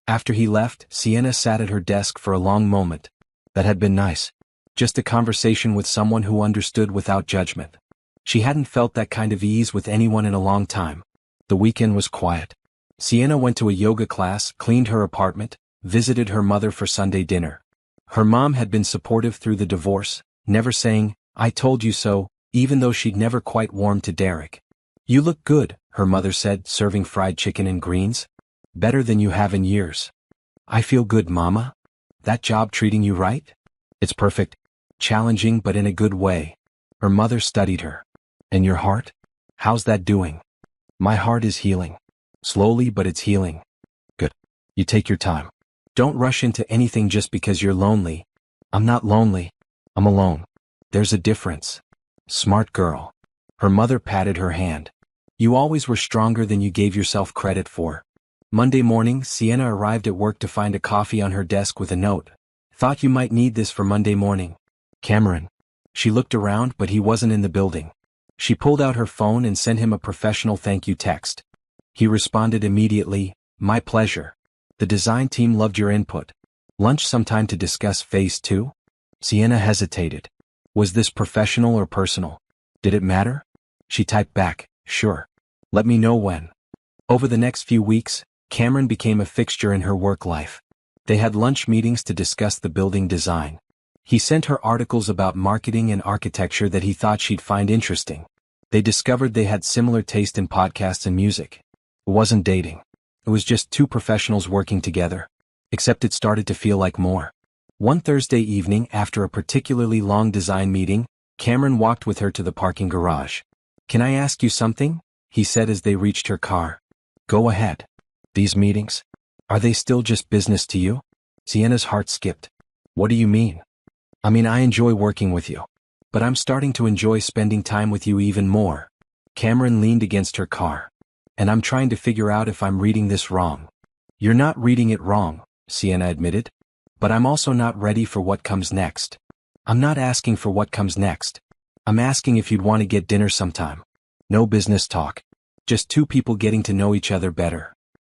After he left, Sienna sat at her desk for a long moment. That had been nice. Just a conversation with someone who understood without judgment. She hadn't felt that kind of ease with anyone in a long time. The weekend was quiet. Sienna went to a yoga class, cleaned her apartment, visited her mother for Sunday dinner. Her mom had been supportive through the divorce, never saying, "I told you so," even though she'd never quite warmed to Derek. "You look good," her mother said, serving fried chicken and greens. "Better than you have in years." "I feel good, Mama. That job treating you right?" "It's perfect. Challenging but in a good way. Her mother studied her. And your heart? How's that doing? My heart is healing. Slowly, but it's healing. Good. You take your time. Don't rush into anything just because you're lonely. I'm not lonely. I'm alone. There's a difference. Smart girl. Her mother patted her hand. You always were stronger than you gave yourself credit for. Monday morning, Sienna arrived at work to find a coffee on her desk with a note. Thought you might need this for Monday morning. Cameron. She looked around, but he wasn't in the building. She pulled out her phone and sent him a professional thank you text. He responded immediately, my pleasure. The design team loved your input. Lunch sometime to discuss phase 2? Sienna hesitated. Was this professional or personal? Did it matter? She typed back, sure. Let me know when. Over the next few weeks, Cameron became a fixture in her work life. They had lunch meetings to discuss the building design. He sent her articles about marketing and architecture that he thought she'd find interesting. They discovered they had similar taste in podcasts and music. It wasn't dating. It was just two professionals working together. Except it started to feel like more. One Thursday evening, after a particularly long design meeting, Cameron walked with her to the parking garage. Can I ask you something? He said as they reached her car. Go ahead. These meetings? Are they still just business to you? Sienna's heart skipped. What do you mean? I mean, I enjoy working with you. But I'm starting to enjoy spending time with you even more. Cameron leaned against her car. And I'm trying to figure out if I'm reading this wrong. You're not reading it wrong, Sienna admitted. But I'm also not ready for what comes next. I'm not asking for what comes next. I'm asking if you'd want to get dinner sometime. No business talk. Just two people getting to know each other better.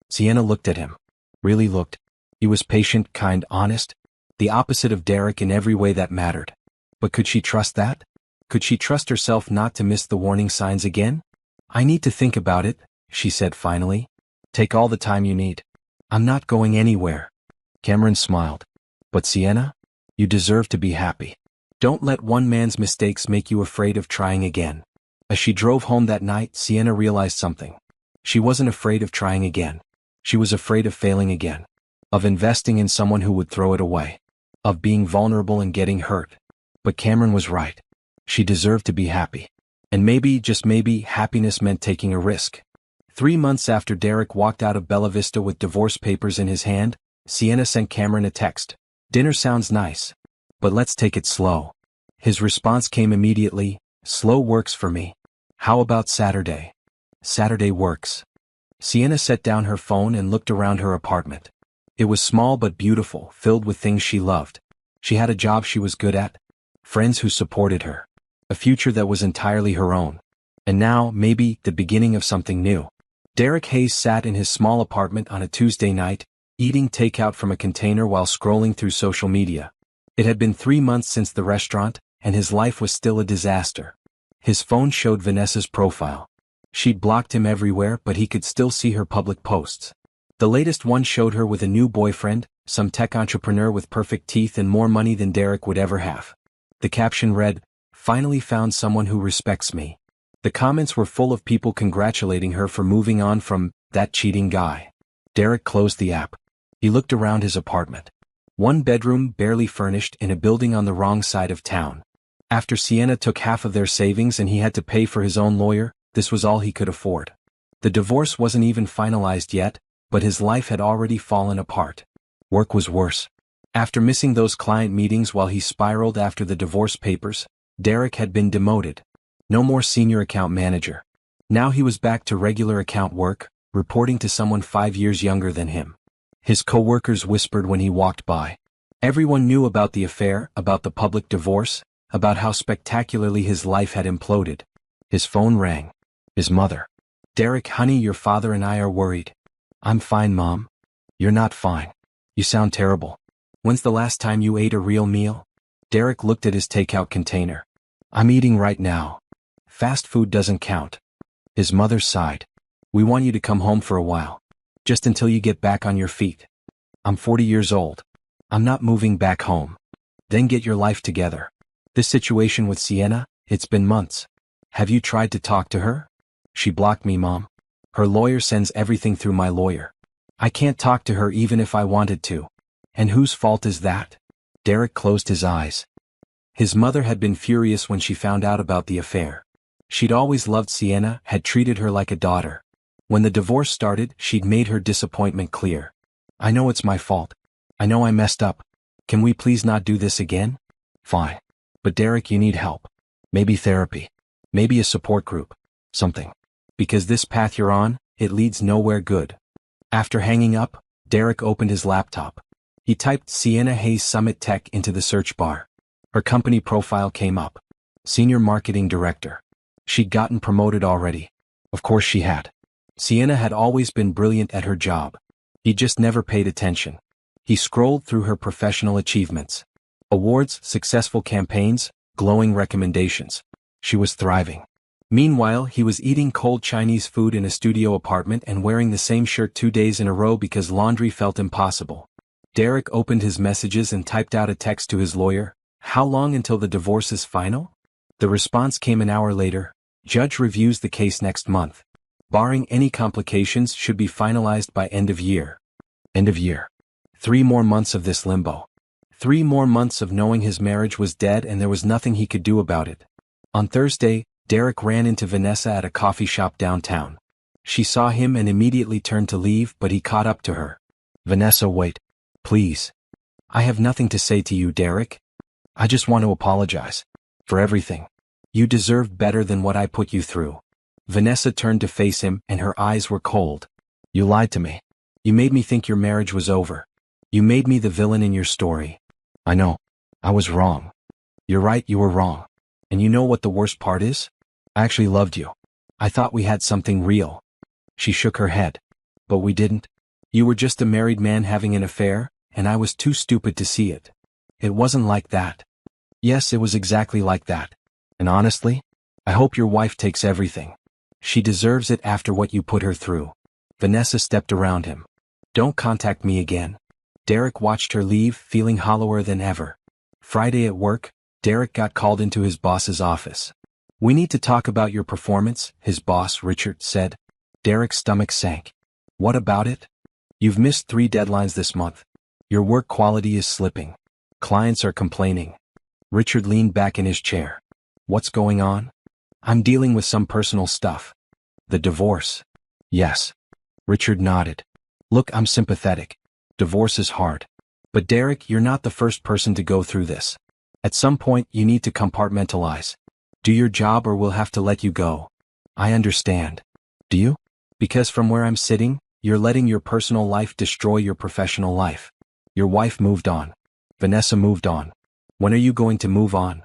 Sienna looked at him. Really looked. He was patient, kind, honest. The opposite of Derek in every way that mattered. But could she trust that? Could she trust herself not to miss the warning signs again? I need to think about it, she said finally. Take all the time you need. I'm not going anywhere. Cameron smiled. But Sienna? You deserve to be happy. Don't let one man's mistakes make you afraid of trying again. As she drove home that night, Sienna realized something. She wasn't afraid of trying again. She was afraid of failing again. Of investing in someone who would throw it away. Of being vulnerable and getting hurt. But Cameron was right. She deserved to be happy. And maybe, just maybe, happiness meant taking a risk. 3 months after Derek walked out of Bella Vista with divorce papers in his hand, Sienna sent Cameron a text. Dinner sounds nice. But let's take it slow. His response came immediately, slow works for me. How about Saturday? Saturday works. Sienna set down her phone and looked around her apartment. It was small but beautiful, filled with things she loved. She had a job she was good at. Friends who supported her. A future that was entirely her own. And now, maybe, the beginning of something new. Derek Hayes sat in his small apartment on a Tuesday night, eating takeout from a container while scrolling through social media. It had been 3 months since the restaurant, and his life was still a disaster. His phone showed Vanessa's profile. She'd blocked him everywhere, but he could still see her public posts. The latest one showed her with a new boyfriend, some tech entrepreneur with perfect teeth and more money than Derek would ever have. The caption read, "Finally found someone who respects me." The comments were full of people congratulating her for moving on from that cheating guy. Derek closed the app. He looked around his apartment. 1 bedroom, barely furnished, in a building on the wrong side of town. After Sienna took half of their savings and he had to pay for his own lawyer, this was all he could afford. The divorce wasn't even finalized yet, but his life had already fallen apart. Work was worse. After missing those client meetings while he spiraled after the divorce papers, Derek had been demoted. No more senior account manager. Now he was back to regular account work, reporting to someone 5 years younger than him. His coworkers whispered when he walked by. Everyone knew about the affair, about the public divorce, about how spectacularly his life had imploded. His phone rang. His mother. Derek, honey, your father and I are worried. I'm fine, Mom. You're not fine. You sound terrible. When's the last time you ate a real meal? Derek looked at his takeout container. I'm eating right now. Fast food doesn't count. His mother sighed. We want you to come home for a while. Just until you get back on your feet. I'm 40 years old. I'm not moving back home. Then get your life together. This situation with Sienna, it's been months. Have you tried to talk to her? She blocked me, Mom. Her lawyer sends everything through my lawyer. I can't talk to her even if I wanted to. And whose fault is that? Derek closed his eyes. His mother had been furious when she found out about the affair. She'd always loved Sienna, had treated her like a daughter. When the divorce started, she'd made her disappointment clear. I know it's my fault. I know I messed up. Can we please not do this again? Fine. But Derek, you need help. Maybe therapy. Maybe a support group. Something. Because this path you're on, it leads nowhere good. After hanging up, Derek opened his laptop. He typed Sienna Hayes Summit Tech into the search bar. Her company profile came up. Senior Marketing Director. She'd gotten promoted already. Of course she had. Sienna had always been brilliant at her job. He just never paid attention. He scrolled through her professional achievements. Awards, successful campaigns, glowing recommendations. She was thriving. Meanwhile, he was eating cold Chinese food in a studio apartment and wearing the same shirt 2 days in a row because laundry felt impossible. Derek opened his messages and typed out a text to his lawyer. How long until the divorce is final? The response came an hour later. Judge reviews the case next month. Barring any complications, should be finalized by end of year. End of year. 3 more months of this limbo. 3 more months of knowing his marriage was dead and there was nothing he could do about it. On Thursday, Derek ran into Vanessa at a coffee shop downtown. She saw him and immediately turned to leave, but he caught up to her. Vanessa, wait. Please. I have nothing to say to you, Derek. I just want to apologize. For everything. You deserved better than what I put you through. Vanessa turned to face him and her eyes were cold. You lied to me. You made me think your marriage was over. You made me the villain in your story. I know. I was wrong. You're right, you were wrong. And you know what the worst part is? I actually loved you. I thought we had something real. She shook her head. But we didn't. You were just a married man having an affair, and I was too stupid to see it. It wasn't like that. Yes, it was exactly like that. And honestly, I hope your wife takes everything. She deserves it after what you put her through. Vanessa stepped around him. Don't contact me again. Derek watched her leave, feeling hollower than ever. Friday at work, Derek got called into his boss's office. We need to talk about your performance, his boss, Richard, said. Derek's stomach sank. What about it? You've missed 3 deadlines this month. Your work quality is slipping. Clients are complaining. Richard leaned back in his chair. What's going on? I'm dealing with some personal stuff. The divorce. Yes. Richard nodded. Look, I'm sympathetic. Divorce is hard. But Derek, you're not the first person to go through this. At some point, you need to compartmentalize. Do your job or we'll have to let you go. I understand. Do you? Because from where I'm sitting, you're letting your personal life destroy your professional life. Your wife moved on. Vanessa moved on. When are you going to move on?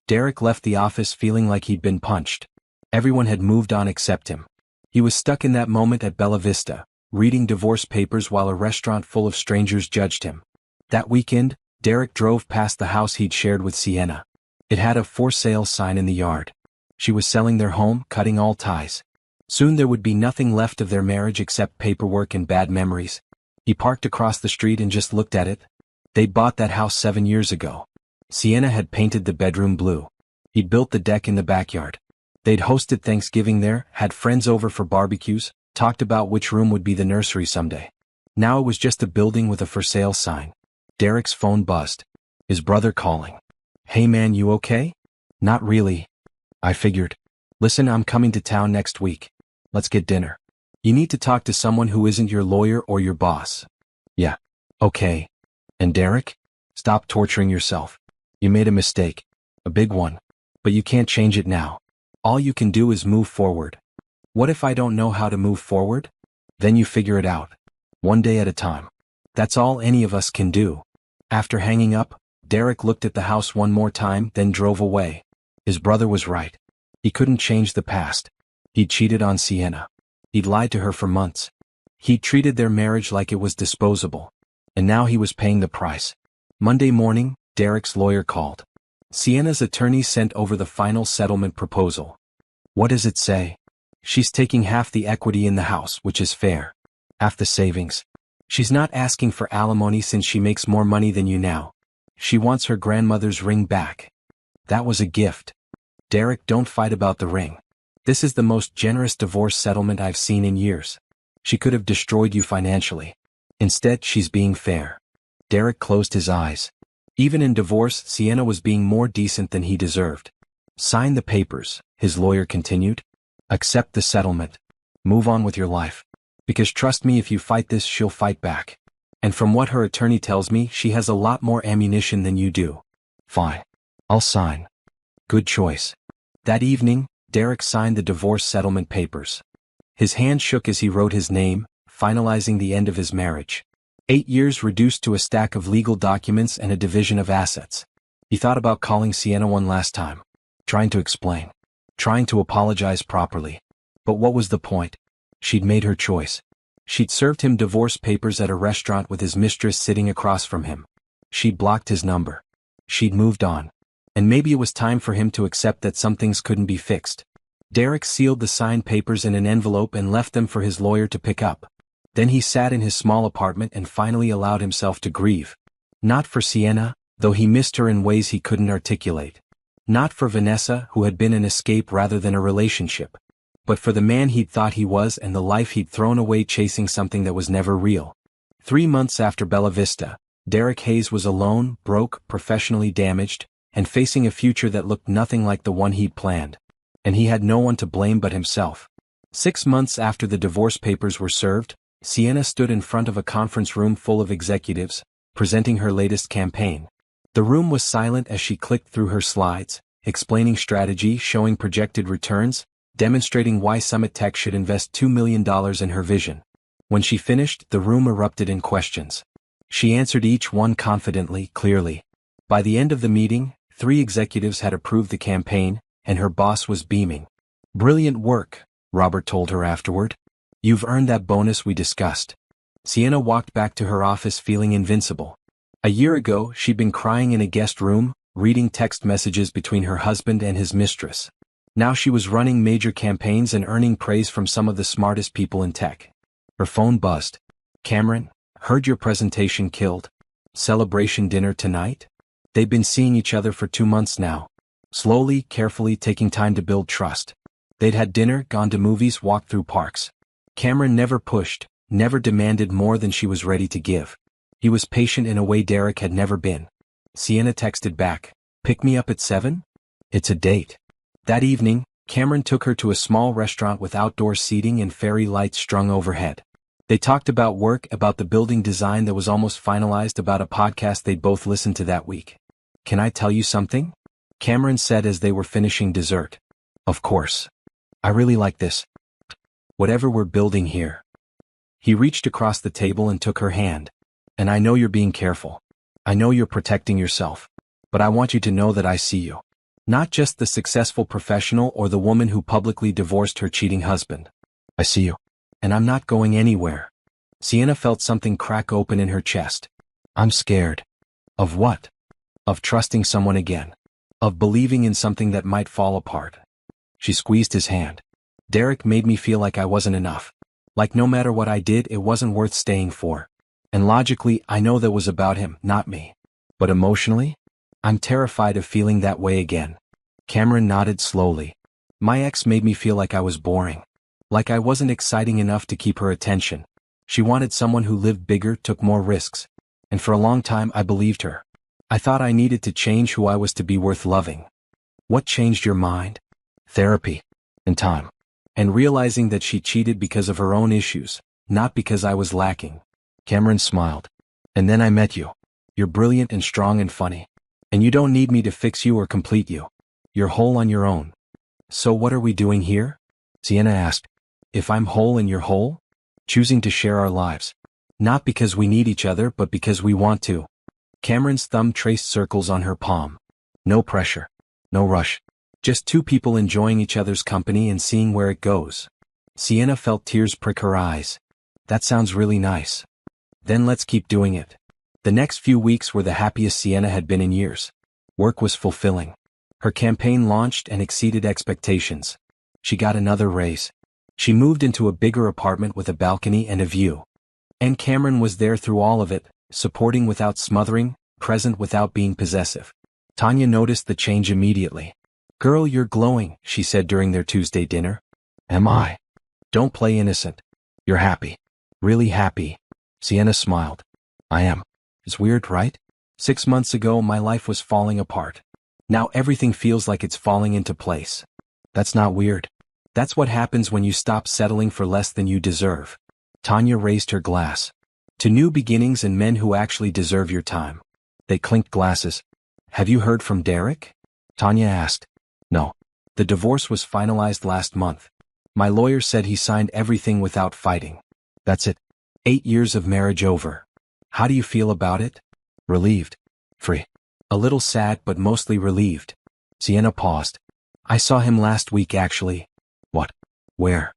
Derek left the office feeling like he'd been punched. Everyone had moved on except him. He was stuck in that moment at Bella Vista, reading divorce papers while a restaurant full of strangers judged him. That weekend, Derek drove past the house he'd shared with Sienna. It had a for sale sign in the yard. She was selling their home, cutting all ties. Soon there would be nothing left of their marriage except paperwork and bad memories. He parked across the street and just looked at it. They bought that house 7 years ago. Sienna had painted the bedroom blue. He'd built the deck in the backyard. They'd hosted Thanksgiving there, had friends over for barbecues, talked about which room would be the nursery someday. Now it was just a building with a for sale sign. Derek's phone buzzed. His brother calling. Hey man, you okay? Not really. I figured. Listen, I'm coming to town next week. Let's get dinner. You need to talk to someone who isn't your lawyer or your boss. Yeah. Okay. And Derek? Stop torturing yourself. You made a mistake. A big one. But you can't change it now. All you can do is move forward. What if I don't know how to move forward? Then you figure it out. One day at a time. That's all any of us can do. After hanging up, Derek looked at the house one more time, then drove away. His brother was right. He couldn't change the past. He'd cheated on Sienna. He'd lied to her for months. He'd treated their marriage like it was disposable. And now he was paying the price. Monday morning, Derek's lawyer called. Sienna's attorney sent over the final settlement proposal. What does it say? She's taking half the equity in the house, which is fair. Half the savings. She's not asking for alimony since she makes more money than you now. She wants her grandmother's ring back. That was a gift. Derek, don't fight about the ring. This is the most generous divorce settlement I've seen in years. She could have destroyed you financially. Instead, she's being fair. Derek closed his eyes. Even in divorce, Sienna was being more decent than he deserved. Sign the papers, his lawyer continued. Accept the settlement. Move on with your life. Because trust me, if you fight this, she'll fight back. And from what her attorney tells me, she has a lot more ammunition than you do. Fine. I'll sign. Good choice. That evening, Derek signed the divorce settlement papers. His hand shook as he wrote his name, finalizing the end of his marriage. 8 years reduced to a stack of legal documents and a division of assets. He thought about calling Sienna one last time. Trying to explain. Trying to apologize properly. But what was the point? She'd made her choice. She'd served him divorce papers at a restaurant with his mistress sitting across from him. She'd blocked his number. She'd moved on. And maybe it was time for him to accept that some things couldn't be fixed. Derek sealed the signed papers in an envelope and left them for his lawyer to pick up. Then he sat in his small apartment and finally allowed himself to grieve. Not for Sienna, though he missed her in ways he couldn't articulate. Not for Vanessa, who had been an escape rather than a relationship. But for the man he'd thought he was and the life he'd thrown away chasing something that was never real. 3 months after Bella Vista, Derek Hayes was alone, broke, professionally damaged, and facing a future that looked nothing like the one he'd planned. And he had no one to blame but himself. 6 months after the divorce papers were served, Sienna stood in front of a conference room full of executives, presenting her latest campaign. The room was silent as she clicked through her slides, explaining strategy, showing projected returns, demonstrating why Summit Tech should invest $2 million in her vision. When she finished, the room erupted in questions. She answered each one confidently, clearly. By the end of the meeting, 3 executives had approved the campaign, and her boss was beaming. Brilliant work, Robert told her afterward. You've earned that bonus we discussed. Sienna walked back to her office feeling invincible. A year ago, she'd been crying in a guest room, reading text messages between her husband and his mistress. Now she was running major campaigns and earning praise from some of the smartest people in tech. Her phone buzzed. Cameron, heard your presentation killed. Celebration dinner tonight? They'd been seeing each other for 2 months now. Slowly, carefully, taking time to build trust. They'd had dinner, gone to movies, walked through parks. Cameron never pushed, never demanded more than she was ready to give. He was patient in a way Derek had never been. Sienna texted back, "Pick me up at 7? It's a date." That evening, Cameron took her to a small restaurant with outdoor seating and fairy lights strung overhead. They talked about work, about the building design that was almost finalized, about a podcast they'd both listened to that week. "Can I tell you something?" Cameron said as they were finishing dessert. "Of course. I really like this. Whatever we're building here." He reached across the table and took her hand. "And I know you're being careful. I know you're protecting yourself. But I want you to know that I see you. Not just the successful professional or the woman who publicly divorced her cheating husband. I see you. And I'm not going anywhere." Sienna felt something crack open in her chest. "I'm scared." "Of what?" "Of trusting someone again. Of believing in something that might fall apart." She squeezed his hand. "Derek made me feel like I wasn't enough. Like no matter what I did, it wasn't worth staying for. And logically, I know that was about him, not me. But emotionally? I'm terrified of feeling that way again." Cameron nodded slowly. "My ex made me feel like I was boring. Like I wasn't exciting enough to keep her attention. She wanted someone who lived bigger, took more risks. And for a long time I believed her. I thought I needed to change who I was to be worth loving." "What changed your mind?" "Therapy. And time. And realizing that she cheated because of her own issues, not because I was lacking." Cameron smiled. "And then I met you. You're brilliant and strong and funny. And you don't need me to fix you or complete you. You're whole on your own." "So what are we doing here?" Sienna asked. "If I'm whole and you're whole? Choosing to share our lives. Not because we need each other but because we want to." Cameron's thumb traced circles on her palm. "No pressure. No rush. Just 2 people enjoying each other's company and seeing where it goes." Sienna felt tears prick her eyes. "That sounds really nice." "Then let's keep doing it." The next few weeks were the happiest Sienna had been in years. Work was fulfilling. Her campaign launched and exceeded expectations. She got another raise. She moved into a bigger apartment with a balcony and a view. And Cameron was there through all of it, supporting without smothering, present without being possessive. Tanya noticed the change immediately. "Girl, you're glowing," she said during their Tuesday dinner. "Am I?" "Don't play innocent. You're happy. Really happy." Sienna smiled. "I am. It's weird, right? 6 months ago my life was falling apart. Now everything feels like it's falling into place. That's not weird. That's what happens when you stop settling for less than you deserve. Tanya raised her glass. To new beginnings and men who actually deserve your time. They clinked glasses. Have you heard from Derek? Tanya asked. No. The divorce was finalized last month. My lawyer said he signed everything without fighting. That's it. 8 years of marriage over. How do you feel about it? Relieved. Free. A little sad but mostly relieved. Sienna paused. I saw him last week actually. What? Where?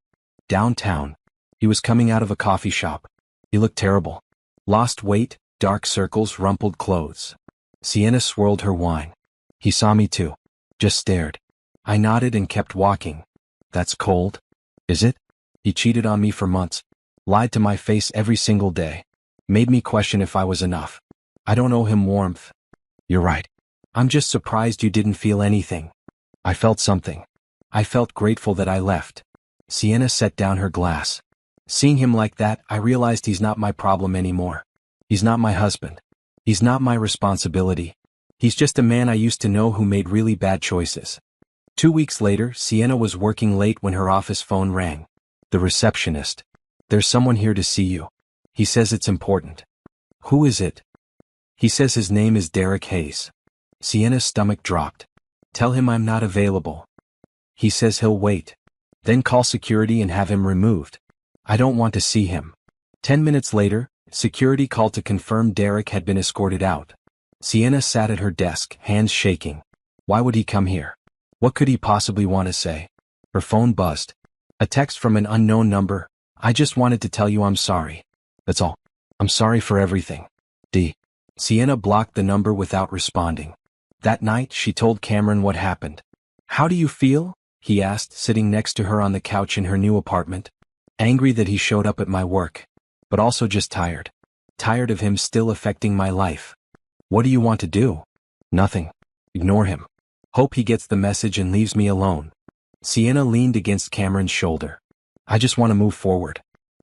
Downtown. He was coming out of a coffee shop. He looked terrible. Lost weight, dark circles, rumpled clothes. Sienna swirled her wine. He saw me too. Just stared. I nodded and kept walking. That's cold. Is it? He cheated on me for months. Lied to my face every single day. Made me question if I was enough. I don't owe him warmth. You're right. I'm just surprised you didn't feel anything. I felt something. I felt grateful that I left. Sienna set down her glass. Seeing him like that, I realized he's not my problem anymore. He's not my husband. He's not my responsibility. He's just a man I used to know who made really bad choices. 2 weeks later, Sienna was working late when her office phone rang. The receptionist. There's someone here to see you. He says it's important. Who is it? He says his name is Derek Hayes. Sienna's stomach dropped. Tell him I'm not available. He says he'll wait. Then call security and have him removed. I don't want to see him. 10 minutes later, security called to confirm Derek had been escorted out. Sienna sat at her desk, hands shaking. Why would he come here? What could he possibly want to say? Her phone buzzed. A text from an unknown number. I just wanted to tell you I'm sorry. That's all. I'm sorry for everything. D. Sienna blocked the number without responding. That night, she told Cameron what happened. How do you feel? He asked, sitting next to her on the couch in her new apartment. Angry that he showed up at my work. But also just tired. Tired of him still affecting my life. What do you want to do? Nothing. Ignore him. Hope he gets the message and leaves me alone. Sienna leaned against Cameron's shoulder. I just want to move forward.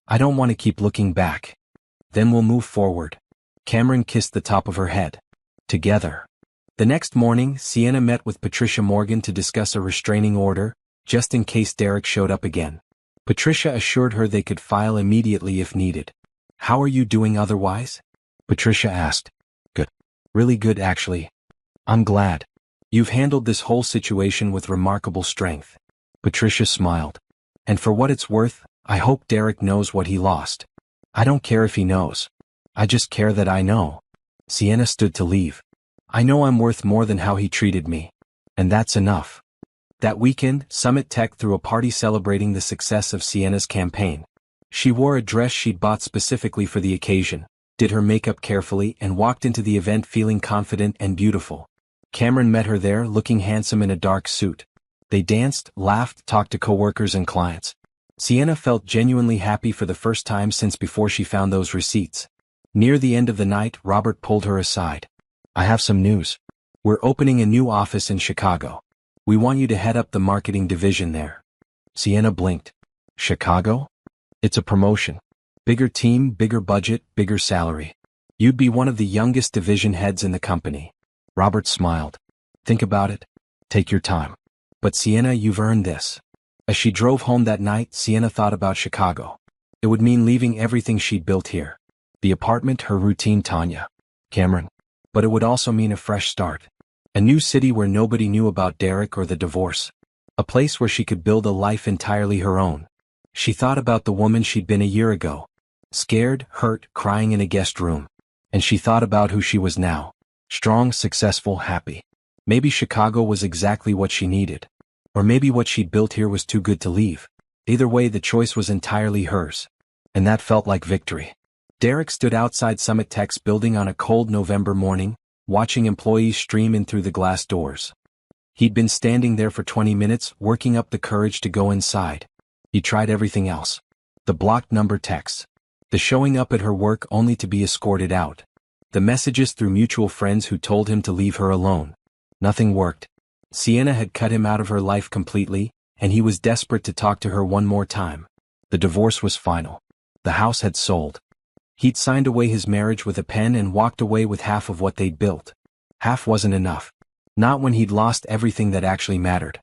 I don't want to keep looking back. Then we'll move forward. Cameron kissed the top of her head. Together. The next morning, Sienna met with Patricia Morgan to discuss a restraining order, just in case Derek showed up again. Patricia assured her they could file immediately if needed. How are you doing otherwise? Patricia asked. Good. Really good actually. I'm glad. You've handled this whole situation with remarkable strength. Patricia smiled. And for what it's worth, I hope Derek knows what he lost. I don't care if he knows. I just care that I know. Sienna stood to leave. I know I'm worth more than how he treated me. And that's enough. That weekend, Summit Tech threw a party celebrating the success of Sienna's campaign. She wore a dress she'd bought specifically for the occasion, did her makeup carefully, and walked into the event feeling confident and beautiful. Cameron met her there, looking handsome in a dark suit. They danced, laughed, talked to coworkers and clients. Sienna felt genuinely happy for the first time since before she found those receipts. Near the end of the night, Robert pulled her aside. I have some news. We're opening a new office in Chicago. We want you to head up the marketing division there. Sienna blinked. Chicago? It's a promotion. Bigger team, bigger budget, bigger salary. You'd be one of the youngest division heads in the company. Robert smiled. Think about it. Take your time. But Sienna, you've earned this. As she drove home that night, Sienna thought about Chicago. It would mean leaving everything she'd built here. The apartment, her routine, Tanya. Cameron. But it would also mean a fresh start. A new city where nobody knew about Derek or the divorce. A place where she could build a life entirely her own. She thought about the woman she'd been a year ago. Scared, hurt, crying in a guest room. And she thought about who she was now. Strong, successful, happy. Maybe Chicago was exactly what she needed. Or maybe what she'd built here was too good to leave. Either way, the choice was entirely hers. And that felt like victory. Derek stood outside Summit Tech's building on a cold November morning, watching employees stream in through the glass doors. He'd been standing there for 20 minutes, working up the courage to go inside. He tried everything else. The blocked number texts. The showing up at her work only to be escorted out. The messages through mutual friends who told him to leave her alone. Nothing worked. Sienna had cut him out of her life completely, and he was desperate to talk to her one more time. The divorce was final. The house had sold. He'd signed away his marriage with a pen and walked away with half of what they'd built. Half wasn't enough. Not when he'd lost everything that actually mattered.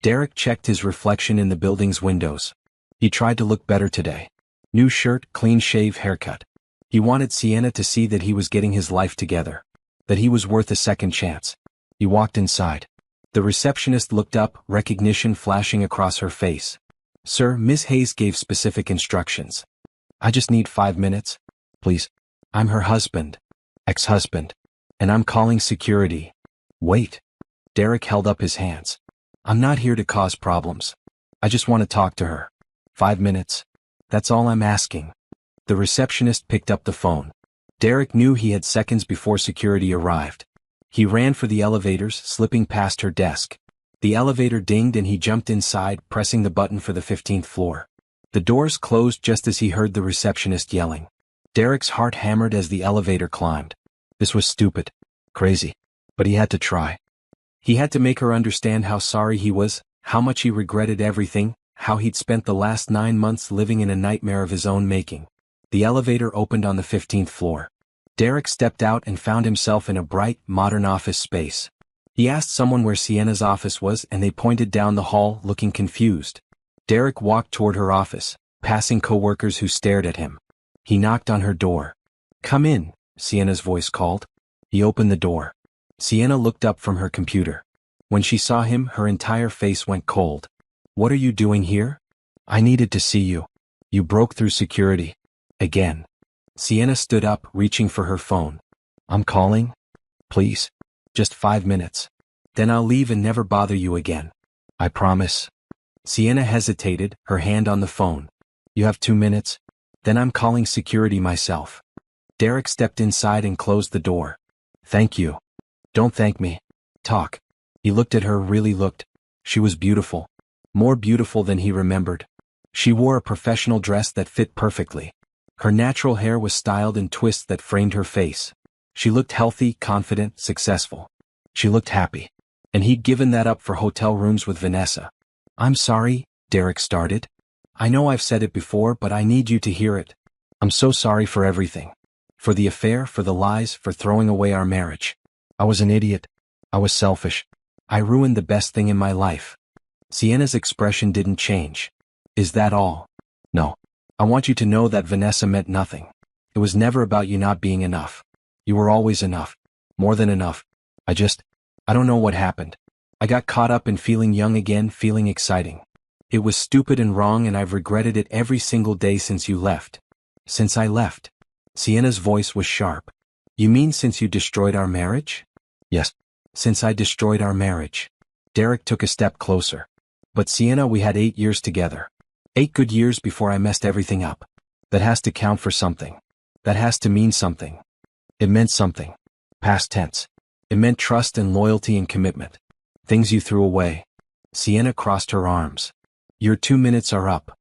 Derek checked his reflection in the building's windows. He tried to look better today. New shirt, clean shave, haircut. He wanted Sienna to see that he was getting his life together. That he was worth a second chance. He walked inside. The receptionist looked up, recognition flashing across her face. "Sir, Miss Hayes gave specific instructions. I just need 5 minutes. Please. I'm her husband. Ex-husband. And I'm calling security." "Wait." Derek held up his hands. "I'm not here to cause problems. I just want to talk to her. 5 minutes. That's all I'm asking." The receptionist picked up the phone. Derek knew he had seconds before security arrived. He ran for the elevators, slipping past her desk. The elevator dinged and he jumped inside, pressing the button for the 15th floor. The doors closed just as he heard the receptionist yelling. Derek's heart hammered as the elevator climbed. This was stupid. Crazy. But he had to try. He had to make her understand how sorry he was, how much he regretted everything, how he'd spent the last 9 months living in a nightmare of his own making. The elevator opened on the 15th floor. Derek stepped out and found himself in a bright, modern office space. He asked someone where Sienna's office was and they pointed down the hall, looking confused. Derek walked toward her office, passing coworkers who stared at him. He knocked on her door. "Come in," Sienna's voice called. He opened the door. Sienna looked up from her computer. When she saw him, her entire face went cold. "What are you doing here?" "I needed to see you. You broke through security. Again." Sienna stood up, reaching for her phone. "I'm calling? Please. Just 5 minutes. Then I'll leave and never bother you again. I promise." Sienna hesitated, her hand on the phone. "You have 2 minutes? Then I'm calling security myself." Derek stepped inside and closed the door. "Thank you." "Don't thank me. Talk." He looked at her, really looked. She was beautiful. More beautiful than he remembered. She wore a professional dress that fit perfectly. Her natural hair was styled in twists that framed her face. She looked healthy, confident, successful. She looked happy. And he'd given that up for hotel rooms with Vanessa. "I'm sorry," Derek started. "I know I've said it before, but I need you to hear it. I'm so sorry for everything. For the affair, for the lies, for throwing away our marriage. I was an idiot. I was selfish. I ruined the best thing in my life." Sienna's expression didn't change. "Is that all?" "No. I want you to know that Vanessa meant nothing. It was never about you not being enough. You were always enough. More than enough. I don't know what happened. I got caught up in feeling young again, feeling exciting. It was stupid and wrong and I've regretted it every single day since you left." "Since I left?" Sienna's voice was sharp. "You mean since you destroyed our marriage?" "Yes. Since I destroyed our marriage." Derek took a step closer. "But Sienna, we had 8 years together. 8 good years before I messed everything up. That has to count for something. That has to mean something." It meant something. Past tense. It meant trust and loyalty and commitment. Things you threw away. Sienna crossed her arms. "Your 2 minutes are up.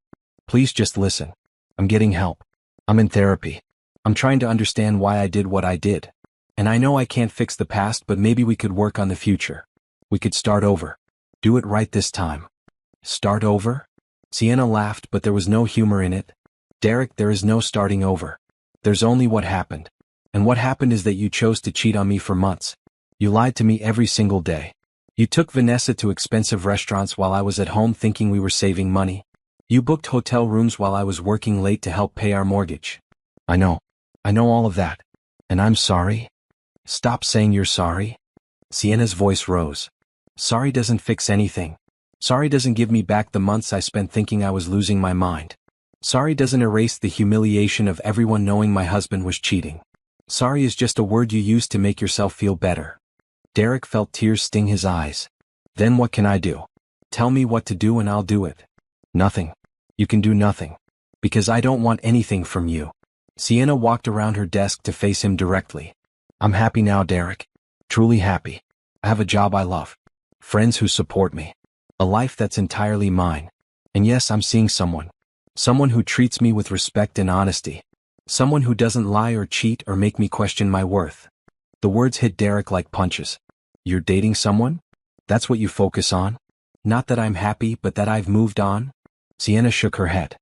Please just listen. I'm getting help. I'm in therapy. I'm trying to understand why I did what I did. And I know I can't fix the past, but maybe we could work on the future. We could start over. Do it right this time." "Start over?" Sienna laughed, but there was no humor in it. "Derek, there is no starting over. There's only what happened. And what happened is that you chose to cheat on me for months. You lied to me every single day. You took Vanessa to expensive restaurants while I was at home thinking we were saving money. You booked hotel rooms while I was working late to help pay our mortgage." I know all of that. And I'm sorry." "Stop saying you're sorry." Sienna's voice rose. "Sorry doesn't fix anything. Sorry doesn't give me back the months I spent thinking I was losing my mind. Sorry doesn't erase the humiliation of everyone knowing my husband was cheating. Sorry is just a word you use to make yourself feel better." Derek felt tears sting his eyes. "Then what can I do? Tell me what to do and I'll do it." "Nothing. You can do nothing. Because I don't want anything from you." Sienna walked around her desk to face him directly. "I'm happy now, Derek. Truly happy. I have a job I love. Friends who support me. A life that's entirely mine. And yes, I'm seeing someone. Someone who treats me with respect and honesty. Someone who doesn't lie or cheat or make me question my worth." The words hit Derek like punches. "You're dating someone? That's what you focus on? Not that I'm happy, but that I've moved on?" Sienna shook her head.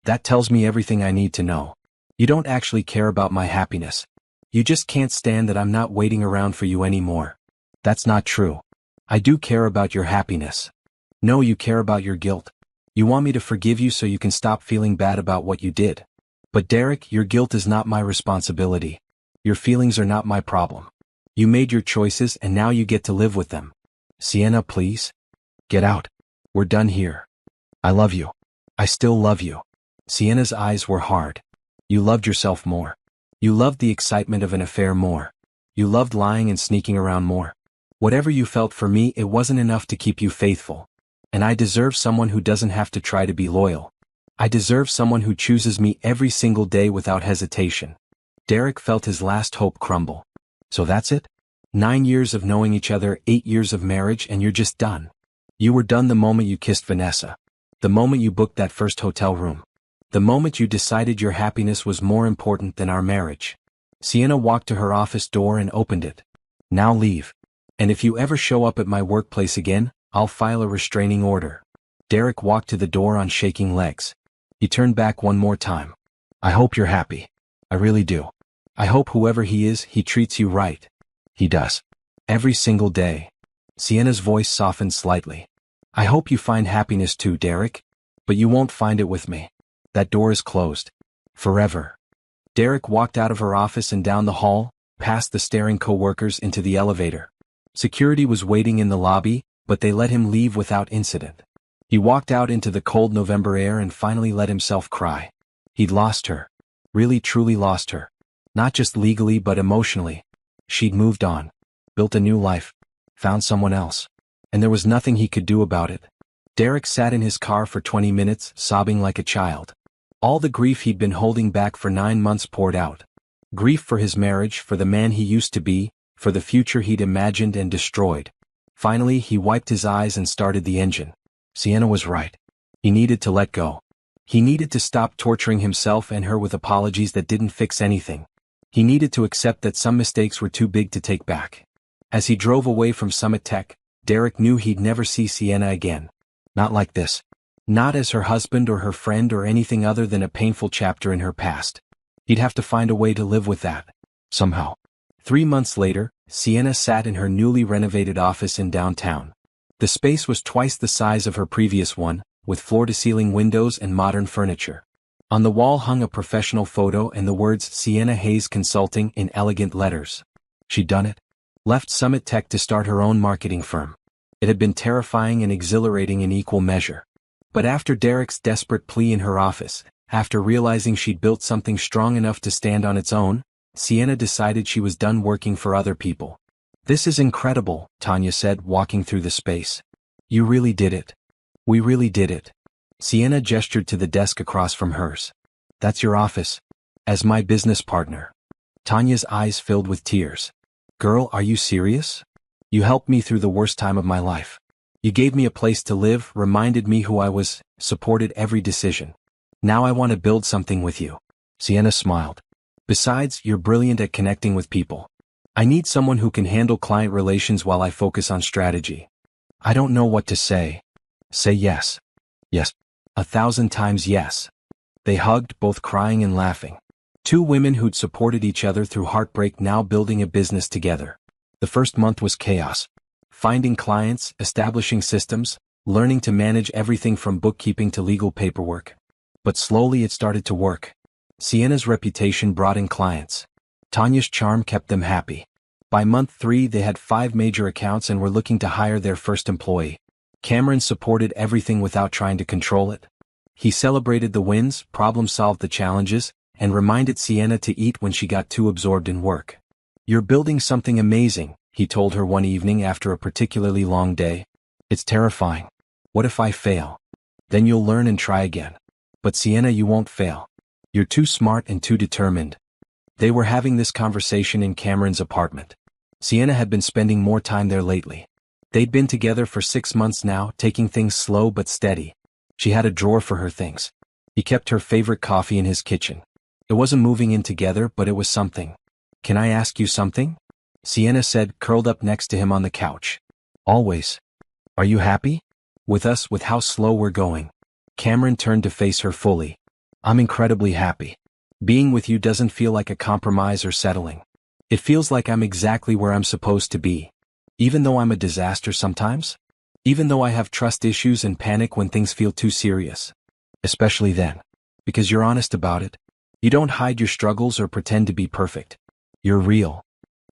"That tells me everything I need to know. You don't actually care about my happiness. You just can't stand that I'm not waiting around for you anymore. That's not true. I do care about your happiness. No, you care about your guilt. You want me to forgive you so you can stop feeling bad about what you did. But Derek, your guilt is not my responsibility. Your feelings are not my problem. You made your choices and now you get to live with them. Sienna, please. Get out. We're done here. I love you. I still love you. Sienna's eyes were hard. You loved yourself more. You loved the excitement of an affair more. You loved lying and sneaking around more. Whatever you felt for me, it wasn't enough to keep you faithful. And I deserve someone who doesn't have to try to be loyal. I deserve someone who chooses me every single day without hesitation. Derek felt his last hope crumble. So that's it? 9 years of knowing each other, 8 years of marriage, and you're just done. You were done the moment you kissed Vanessa. The moment you booked that first hotel room. The moment you decided your happiness was more important than our marriage. Sienna walked to her office door and opened it. Now leave. And if you ever show up at my workplace again, I'll file a restraining order. Derek walked to the door on shaking legs. He turned back one more time. I hope you're happy. I really do. I hope whoever he is, he treats you right. He does. Every single day. Sienna's voice softened slightly. I hope you find happiness too, Derek. But you won't find it with me. That door is closed. Forever. Derek walked out of her office and down the hall, past the staring co-workers into the elevator. Security was waiting in the lobby, but they let him leave without incident. He walked out into the cold November air and finally let himself cry. He'd lost her. Really truly lost her. Not just legally but emotionally. She'd moved on. Built a new life. Found someone else. And there was nothing he could do about it. Derek sat in his car for 20 minutes, sobbing like a child. All the grief he'd been holding back for 9 months poured out. Grief for his marriage, for the man he used to be, for the future he'd imagined and destroyed. Finally, he wiped his eyes and started the engine. Sienna was right. He needed to let go. He needed to stop torturing himself and her with apologies that didn't fix anything. He needed to accept that some mistakes were too big to take back. As he drove away from Summit Tech, Derek knew he'd never see Sienna again. Not like this. Not as her husband or her friend or anything other than a painful chapter in her past. He'd have to find a way to live with that. Somehow. 3 months later, Sienna sat in her newly renovated office in downtown. The space was twice the size of her previous one, with floor-to-ceiling windows and modern furniture. On the wall hung a professional photo and the words Sienna Hayes Consulting in elegant letters. She'd done it. Left Summit Tech to start her own marketing firm. It had been terrifying and exhilarating in equal measure. But after Derek's desperate plea in her office, after realizing she'd built something strong enough to stand on its own, Sienna decided she was done working for other people. This is incredible, Tanya said, walking through the space. You really did it. We really did it. Sienna gestured to the desk across from hers. That's your office. As my business partner. Tanya's eyes filled with tears. Girl, are you serious? You helped me through the worst time of my life. You gave me a place to live, reminded me who I was, supported every decision. Now I want to build something with you. Sienna smiled. Besides, you're brilliant at connecting with people. I need someone who can handle client relations while I focus on strategy. I don't know what to say. Say yes. Yes. 1,000 times yes. They hugged, both crying and laughing. Two women who'd supported each other through heartbreak now building a business together. The first month was chaos. Finding clients, establishing systems, learning to manage everything from bookkeeping to legal paperwork. But slowly it started to work. Sienna's reputation brought in clients. Tanya's charm kept them happy. By month 3 they had 5 major accounts and were looking to hire their first employee. Cameron supported everything without trying to control it. He celebrated the wins, problem-solved the challenges, and reminded Sienna to eat when she got too absorbed in work. You're building something amazing, he told her one evening after a particularly long day. It's terrifying. What if I fail? Then you'll learn and try again. But Sienna, you won't fail. You're too smart and too determined. They were having this conversation in Cameron's apartment. Sienna had been spending more time there lately. They'd been together for 6 months now, taking things slow but steady. She had a drawer for her things. He kept her favorite coffee in his kitchen. It wasn't moving in together, but it was something. Can I ask you something? Sienna said, curled up next to him on the couch. Always. Are you happy? With us, with how slow we're going? Cameron turned to face her fully. I'm incredibly happy. Being with you doesn't feel like a compromise or settling. It feels like I'm exactly where I'm supposed to be. Even though I'm a disaster sometimes? Even though I have trust issues and panic when things feel too serious. Especially then. Because you're honest about it. You don't hide your struggles or pretend to be perfect. You're real.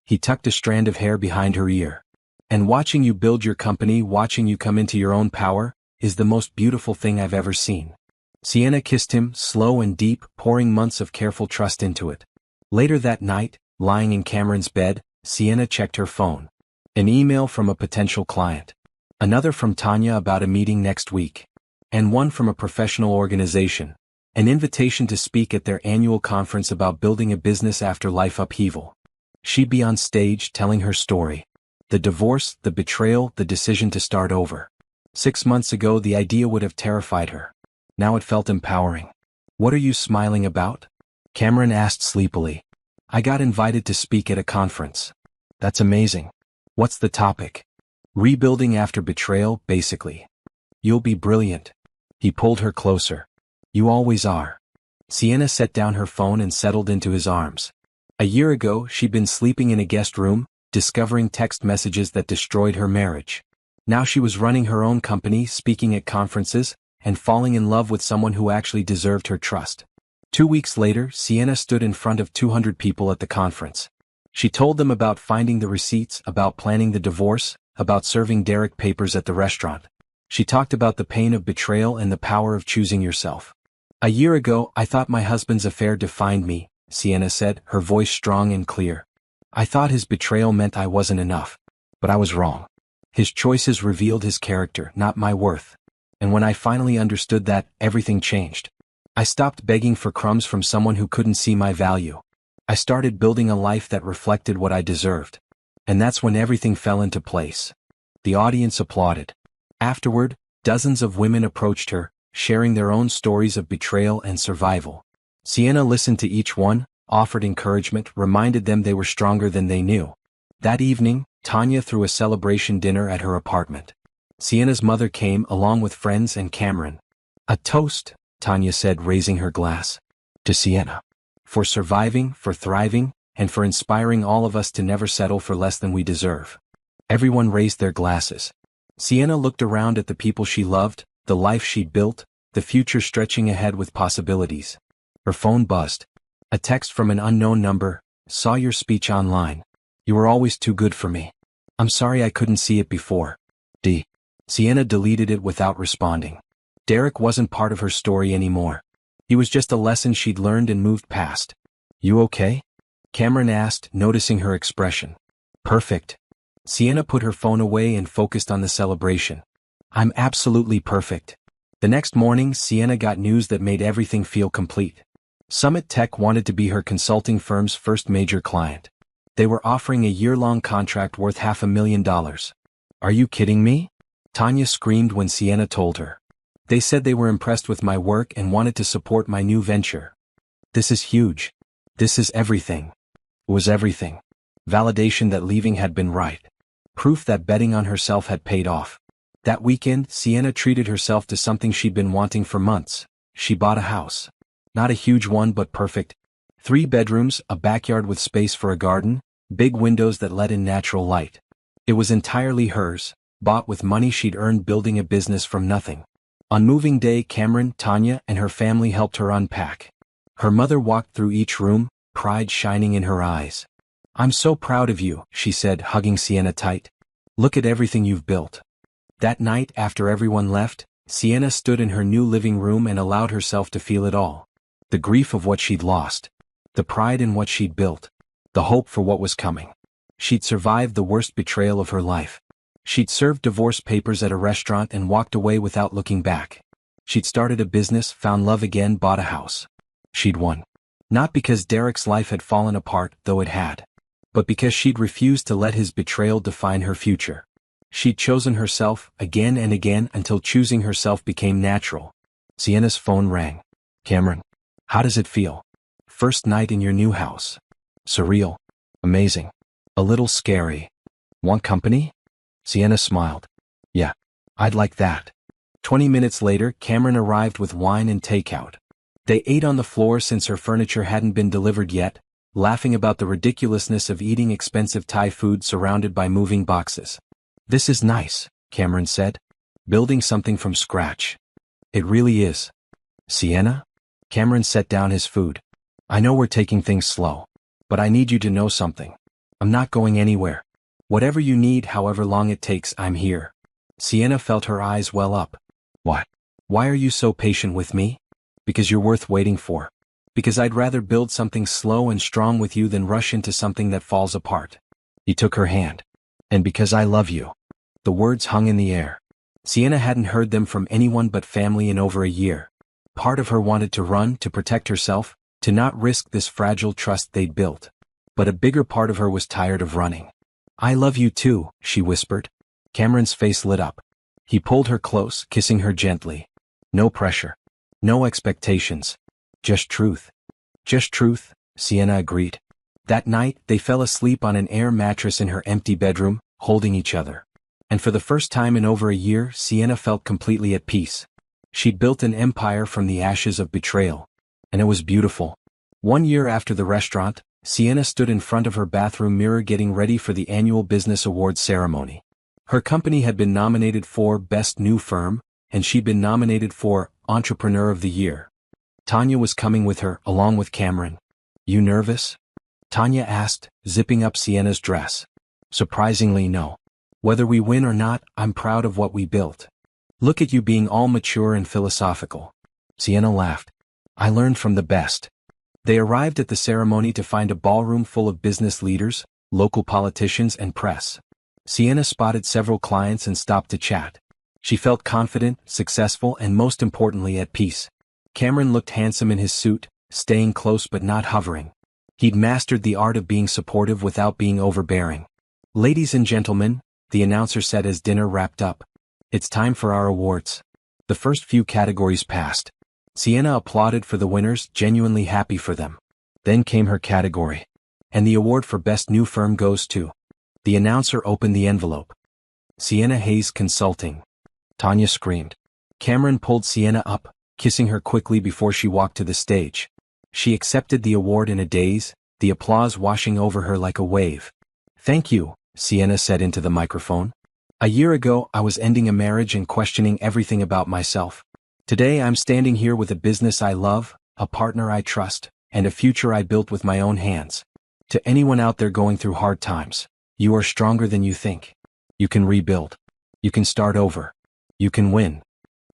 He tucked a strand of hair behind her ear. And watching you build your company, watching you come into your own power, is the most beautiful thing I've ever seen. Sienna kissed him, slow and deep, pouring months of careful trust into it. Later that night, lying in Cameron's bed, Sienna checked her phone. An email from a potential client. Another from Tanya about a meeting next week. And one from a professional organization. An invitation to speak at their annual conference about building a business after life upheaval. She'd be on stage telling her story. The divorce, the betrayal, the decision to start over. 6 months ago the idea would have terrified her. Now it felt empowering. What are you smiling about? Cameron asked sleepily. I got invited to speak at a conference. That's amazing. What's the topic? Rebuilding after betrayal, basically. You'll be brilliant. He pulled her closer. You always are. Sienna set down her phone and settled into his arms. A year ago she'd been sleeping in a guest room, discovering text messages that destroyed her marriage. Now she was running her own company, speaking at conferences, and falling in love with someone who actually deserved her trust. 2 weeks later, Sienna stood in front of 200 people at the conference. She told them about finding the receipts, about planning the divorce, about serving Derek papers at the restaurant. She talked about the pain of betrayal and the power of choosing yourself. A year ago, I thought my husband's affair defined me, Sienna said, her voice strong and clear. I thought his betrayal meant I wasn't enough. But I was wrong. His choices revealed his character, not my worth. And when I finally understood that, everything changed. I stopped begging for crumbs from someone who couldn't see my value. I started building a life that reflected what I deserved. And that's when everything fell into place. The audience applauded. Afterward, dozens of women approached her, sharing their own stories of betrayal and survival. Sienna listened to each one, offered encouragement, reminded them they were stronger than they knew. That evening, Tanya threw a celebration dinner at her apartment. Sienna's mother came along with friends and Cameron. A toast, Tanya said, raising her glass. To Sienna. For surviving, for thriving, and for inspiring all of us to never settle for less than we deserve. Everyone raised their glasses. Sienna looked around at the people she loved, the life she'd built, the future stretching ahead with possibilities. Her phone buzzed. A text from an unknown number. Saw your speech online. You were always too good for me. I'm sorry I couldn't see it before. D. Sienna deleted it without responding. Derek wasn't part of her story anymore. He was just a lesson she'd learned and moved past. You okay? Cameron asked, noticing her expression. Perfect. Sienna put her phone away and focused on the celebration. I'm absolutely perfect. The next morning, Sienna got news that made everything feel complete. Summit Tech wanted to be her consulting firm's first major client. They were offering a year-long contract worth $500,000. Are you kidding me? Tanya screamed when Sienna told her. They said they were impressed with my work and wanted to support my new venture. This is huge. This is everything. It was everything. Validation that leaving had been right. Proof that betting on herself had paid off. That weekend, Sienna treated herself to something she'd been wanting for months. She bought a house. Not a huge one, but perfect. 3 bedrooms, a backyard with space for a garden, big windows that let in natural light. It was entirely hers, bought with money she'd earned building a business from nothing. On moving day, Cameron, Tanya, and her family helped her unpack. Her mother walked through each room, pride shining in her eyes. I'm so proud of you, she said, hugging Sienna tight. Look at everything you've built. That night, after everyone left, Sienna stood in her new living room and allowed herself to feel it all. The grief of what she'd lost. The pride in what she'd built. The hope for what was coming. She'd survived the worst betrayal of her life. She'd served divorce papers at a restaurant and walked away without looking back. She'd started a business, found love again, bought a house. She'd won. Not because Derek's life had fallen apart, though it had. But because she'd refused to let his betrayal define her future. She'd chosen herself, again and again, until choosing herself became natural. Sienna's phone rang. Cameron. How does it feel? First night in your new house. Surreal. Amazing. A little scary. Want company? Sienna smiled. Yeah. I'd like that. 20 minutes later, Cameron arrived with wine and takeout. They ate on the floor since her furniture hadn't been delivered yet, laughing about the ridiculousness of eating expensive Thai food surrounded by moving boxes. "This is nice," Cameron said. "Building something from scratch." "It really is." "Sienna?" Cameron set down his food. "I know we're taking things slow. But I need you to know something. I'm not going anywhere. Whatever you need, however long it takes, I'm here." Sienna felt her eyes well up. "What? Why are you so patient with me?" "Because you're worth waiting for. Because I'd rather build something slow and strong with you than rush into something that falls apart." He took her hand. "And because I love you." The words hung in the air. Sienna hadn't heard them from anyone but family in over a year. Part of her wanted to run, to protect herself, to not risk this fragile trust they'd built. But a bigger part of her was tired of running. "I love you too," she whispered. Cameron's face lit up. He pulled her close, kissing her gently. "No pressure. No expectations. Just truth." "Just truth," Sienna agreed. That night, they fell asleep on an air mattress in her empty bedroom, holding each other. And for the first time in over a year, Sienna felt completely at peace. She'd built an empire from the ashes of betrayal. And it was beautiful. 1 year after the restaurant, Sienna stood in front of her bathroom mirror getting ready for the annual business awards ceremony. Her company had been nominated for Best New Firm, and she'd been nominated for Entrepreneur of the Year. Tanya was coming with her, along with Cameron. "You nervous?" Tanya asked, zipping up Sienna's dress. "Surprisingly, no. Whether we win or not, I'm proud of what we built. Look at you being all mature and philosophical." Sienna laughed. "I learned from the best." They arrived at the ceremony to find a ballroom full of business leaders, local politicians and press. Sienna spotted several clients and stopped to chat. She felt confident, successful and most importantly at peace. Cameron looked handsome in his suit, staying close but not hovering. He'd mastered the art of being supportive without being overbearing. "Ladies and gentlemen," the announcer said as dinner wrapped up. "It's time for our awards." The first few categories passed. Sienna applauded for the winners, genuinely happy for them. Then came her category. "And the award for Best New Firm goes to..." The announcer opened the envelope. "Sienna Hayes Consulting." Tanya screamed. Cameron pulled Sienna up, kissing her quickly before she walked to the stage. She accepted the award in a daze, the applause washing over her like a wave. "Thank you," Sienna said into the microphone. "A year ago, I was ending a marriage and questioning everything about myself. Today I'm standing here with a business I love, a partner I trust, and a future I built with my own hands. To anyone out there going through hard times, you are stronger than you think. You can rebuild. You can start over. You can win."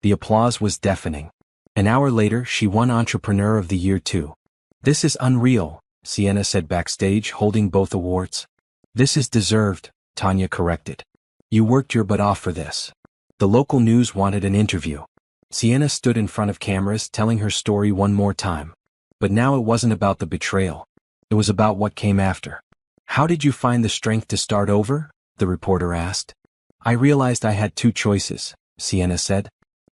The applause was deafening. An hour later, she won Entrepreneur of the Year too. "This is unreal," Sienna said backstage, holding both awards. "This is deserved," Tanya corrected. "You worked your butt off for this." The local news wanted an interview. Sienna stood in front of cameras telling her story one more time. But now it wasn't about the betrayal. It was about what came after. "How did you find the strength to start over?" the reporter asked. "I realized I had two choices," Sienna said.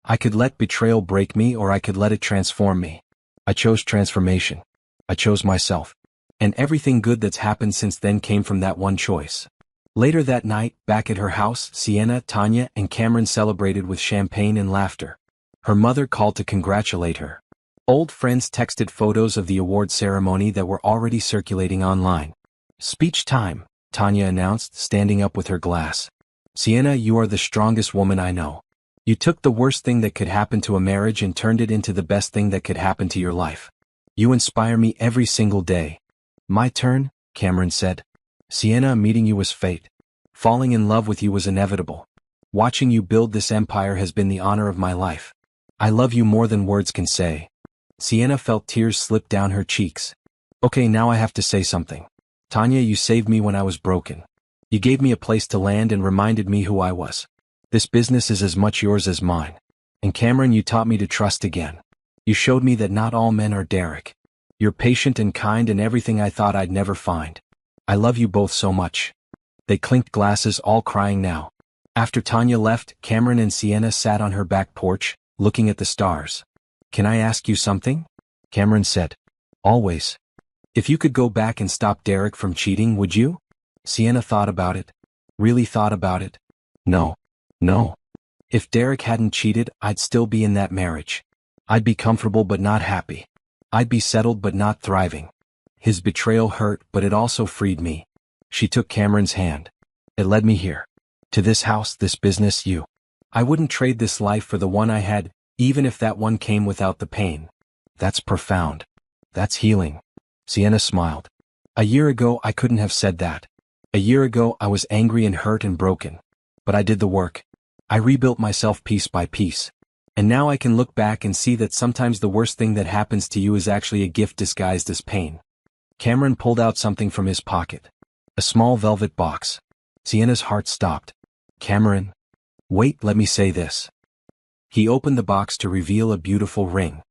"I could let betrayal break me or I could let it transform me. I chose transformation. I chose myself. And everything good that's happened since then came from that one choice." Later that night, back at her house, Sienna, Tanya, and Cameron celebrated with champagne and laughter. Her mother called to congratulate her. Old friends texted photos of the award ceremony that were already circulating online. "Speech time," Tanya announced, standing up with her glass. "Sienna, you are the strongest woman I know. You took the worst thing that could happen to a marriage and turned it into the best thing that could happen to your life. You inspire me every single day." "My turn," Cameron said. "Sienna, meeting you was fate. Falling in love with you was inevitable. Watching you build this empire has been the honor of my life. I love you more than words can say." Sienna felt tears slip down her cheeks. "Okay, now I have to say something. Tanya, you saved me when I was broken. You gave me a place to land and reminded me who I was. This business is as much yours as mine. And Cameron, you taught me to trust again. You showed me that not all men are Derek. You're patient and kind and everything I thought I'd never find. I love you both so much." They clinked glasses, all crying now. After Tanya left, Cameron and Sienna sat on her back porch, looking at the stars. "Can I ask you something?" Cameron said. "Always. If you could go back and stop Derek from cheating, would you?" Sienna thought about it. Really thought about it. "No. No. If Derek hadn't cheated, I'd still be in that marriage. I'd be comfortable but not happy. I'd be settled but not thriving. His betrayal hurt, but it also freed me. She took Cameron's hand. It led me here. To this house, this business, you. I wouldn't trade this life for the one I had, even if that one came without the pain. That's profound. That's healing. Sienna smiled. A year ago I couldn't have said that. A year ago I was angry and hurt and broken. But I did the work. I rebuilt myself piece by piece. And now I can look back and see that sometimes the worst thing that happens to you is actually a gift disguised as pain. Cameron pulled out something from his pocket. A small velvet box. Sienna's heart stopped. Cameron. Wait, let me say this. He opened the box to reveal a beautiful ring.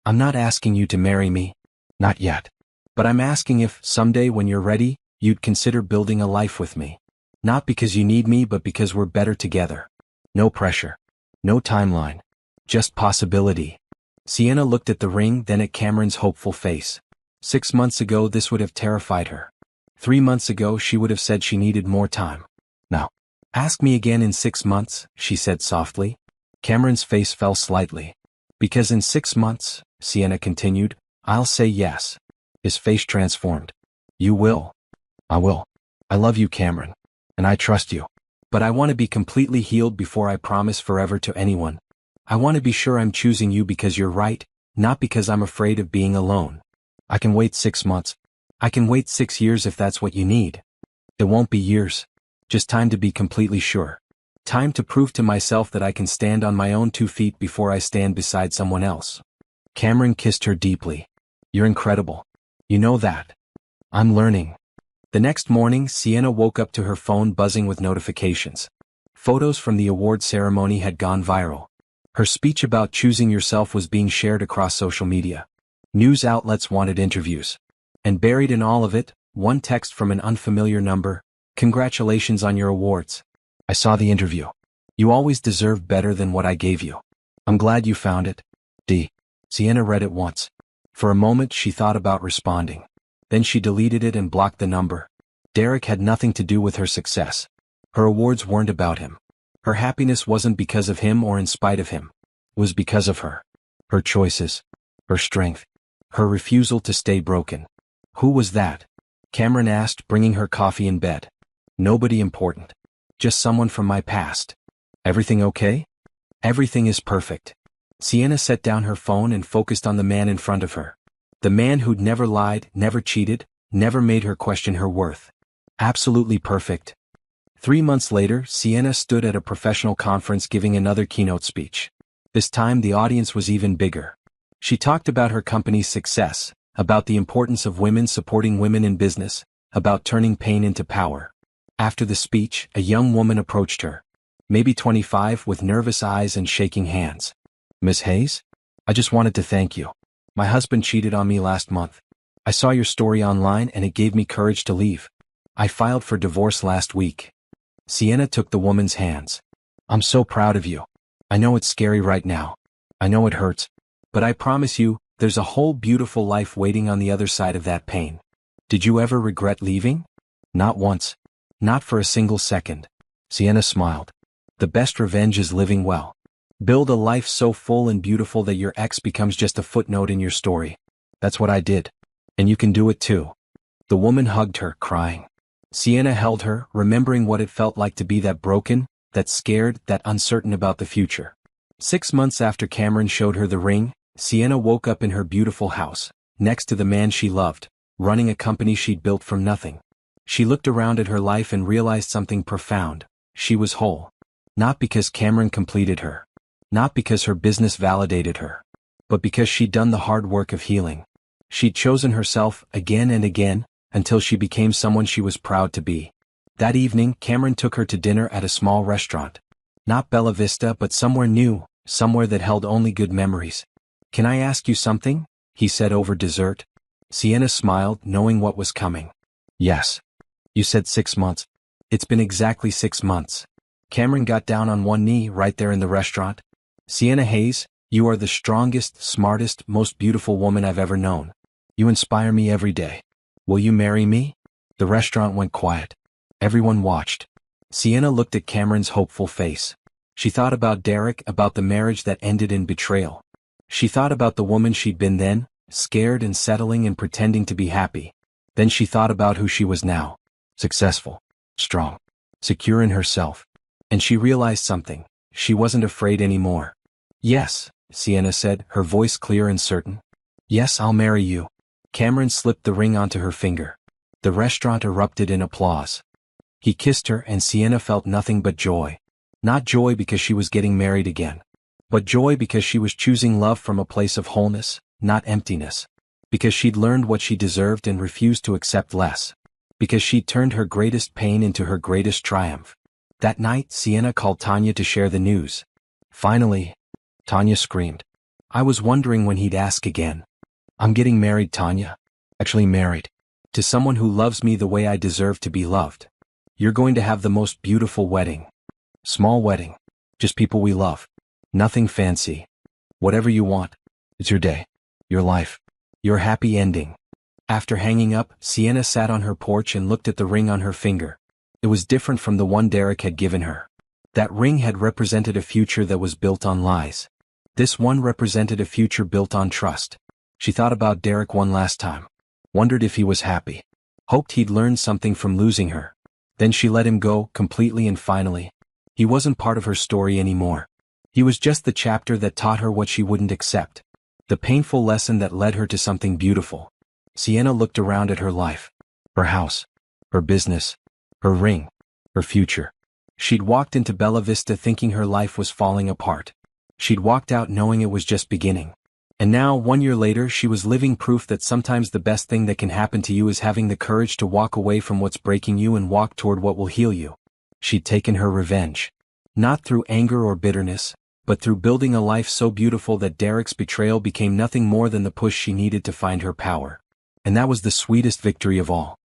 I'm not asking you to marry me. Not yet. But I'm asking if, someday when you're ready, you'd consider building a life with me. Not because you need me, but because we're better together. No pressure. No timeline. Just possibility. Sienna looked at the ring, then at Cameron's hopeful face. 6 months ago this would have terrified her. 3 months ago she would have said she needed more time. Now, ask me again in 6 months, she said softly. Cameron's face fell slightly. Because in 6 months, Sienna continued, I'll say yes. His face transformed. You will. I will. I love you, Cameron. And I trust you. But I want to be completely healed before I promise forever to anyone. I want to be sure I'm choosing you because you're right, not because I'm afraid of being alone. I can wait 6 months. I can wait 6 years if that's what you need. It won't be years. Just time to be completely sure. Time to prove to myself that I can stand on my own 2 feet before I stand beside someone else. Cameron kissed her deeply. You're incredible. You know that. I'm learning. The next morning, Sienna woke up to her phone buzzing with notifications. Photos from the award ceremony had gone viral. Her speech about choosing yourself was being shared across social media. News outlets wanted interviews. And buried in all of it, one text from an unfamiliar number. Congratulations on your awards. I saw the interview. You always deserve better than what I gave you. I'm glad you found it. D. Sienna read it once. For a moment she thought about responding. Then she deleted it and blocked the number. Derek had nothing to do with her success. Her awards weren't about him. Her happiness wasn't because of him or in spite of him. It was because of her. Her choices. Her strength. Her refusal to stay broken. Who was that? Cameron asked, bringing her coffee in bed. Nobody important. Just someone from my past. Everything okay? Everything is perfect. Sienna set down her phone and focused on the man in front of her. The man who'd never lied, never cheated, never made her question her worth. Absolutely perfect. 3 months later, Sienna stood at a professional conference giving another keynote speech. This time the audience was even bigger. She talked about her company's success, about the importance of women supporting women in business, about turning pain into power. After the speech, a young woman approached her. Maybe 25, with nervous eyes and shaking hands. Miss Hayes? I just wanted to thank you. My husband cheated on me last month. I saw your story online and it gave me courage to leave. I filed for divorce last week. Sienna took the woman's hands. I'm so proud of you. I know it's scary right now. I know it hurts. But I promise you, there's a whole beautiful life waiting on the other side of that pain. Did you ever regret leaving? Not once. Not for a single second. Sienna smiled. The best revenge is living well. Build a life so full and beautiful that your ex becomes just a footnote in your story. That's what I did. And you can do it too. The woman hugged her, crying. Sienna held her, remembering what it felt like to be that broken, that scared, that uncertain about the future. 6 months after Cameron showed her the ring, Sienna woke up in her beautiful house, next to the man she loved, running a company she'd built from nothing. She looked around at her life and realized something profound. She was whole. Not because Cameron completed her. Not because her business validated her. But because she'd done the hard work of healing. She'd chosen herself again and again, until she became someone she was proud to be. That evening, Cameron took her to dinner at a small restaurant. Not Bella Vista, but somewhere new, somewhere that held only good memories. Can I ask you something? He said over dessert. Sienna smiled, knowing what was coming. Yes. You said 6 months. It's been exactly 6 months. Cameron got down on one knee right there in the restaurant. Sienna Hayes, you are the strongest, smartest, most beautiful woman I've ever known. You inspire me every day. Will you marry me? The restaurant went quiet. Everyone watched. Sienna looked at Cameron's hopeful face. She thought about Derek, about the marriage that ended in betrayal. She thought about the woman she'd been then, scared and settling and pretending to be happy. Then she thought about who she was now. Successful, strong, secure in herself. And she realized something. She wasn't afraid anymore. Yes, Sienna said, her voice clear and certain. Yes, I'll marry you. Cameron slipped the ring onto her finger. The restaurant erupted in applause. He kissed her and Sienna felt nothing but joy. Not joy because she was getting married again, but joy because she was choosing love from a place of wholeness, not emptiness. Because she'd learned what she deserved and refused to accept less. Because she'd turned her greatest pain into her greatest triumph. That night, Sienna called Tanya to share the news. Finally, Tanya screamed. I was wondering when he'd ask again. I'm getting married, Tanya. Actually married. To someone who loves me the way I deserve to be loved. You're going to have the most beautiful wedding. Small wedding. Just people we love. Nothing fancy. Whatever you want. It's your day. Your life. Your happy ending. After hanging up, Sienna sat on her porch and looked at the ring on her finger. It was different from the one Derek had given her. That ring had represented a future that was built on lies. This one represented a future built on trust. She thought about Derek one last time. Wondered if he was happy. Hoped he'd learned something from losing her. Then she let him go, completely and finally. He wasn't part of her story anymore. He was just the chapter that taught her what she wouldn't accept. The painful lesson that led her to something beautiful. Sienna looked around at her life. Her house. Her business. Her ring. Her future. She'd walked into Bella Vista thinking her life was falling apart. She'd walked out knowing it was just beginning. And now, 1 year later, she was living proof that sometimes the best thing that can happen to you is having the courage to walk away from what's breaking you and walk toward what will heal you. She'd taken her revenge. Not through anger or bitterness, but through building a life so beautiful that Derek's betrayal became nothing more than the push she needed to find her power. And that was the sweetest victory of all.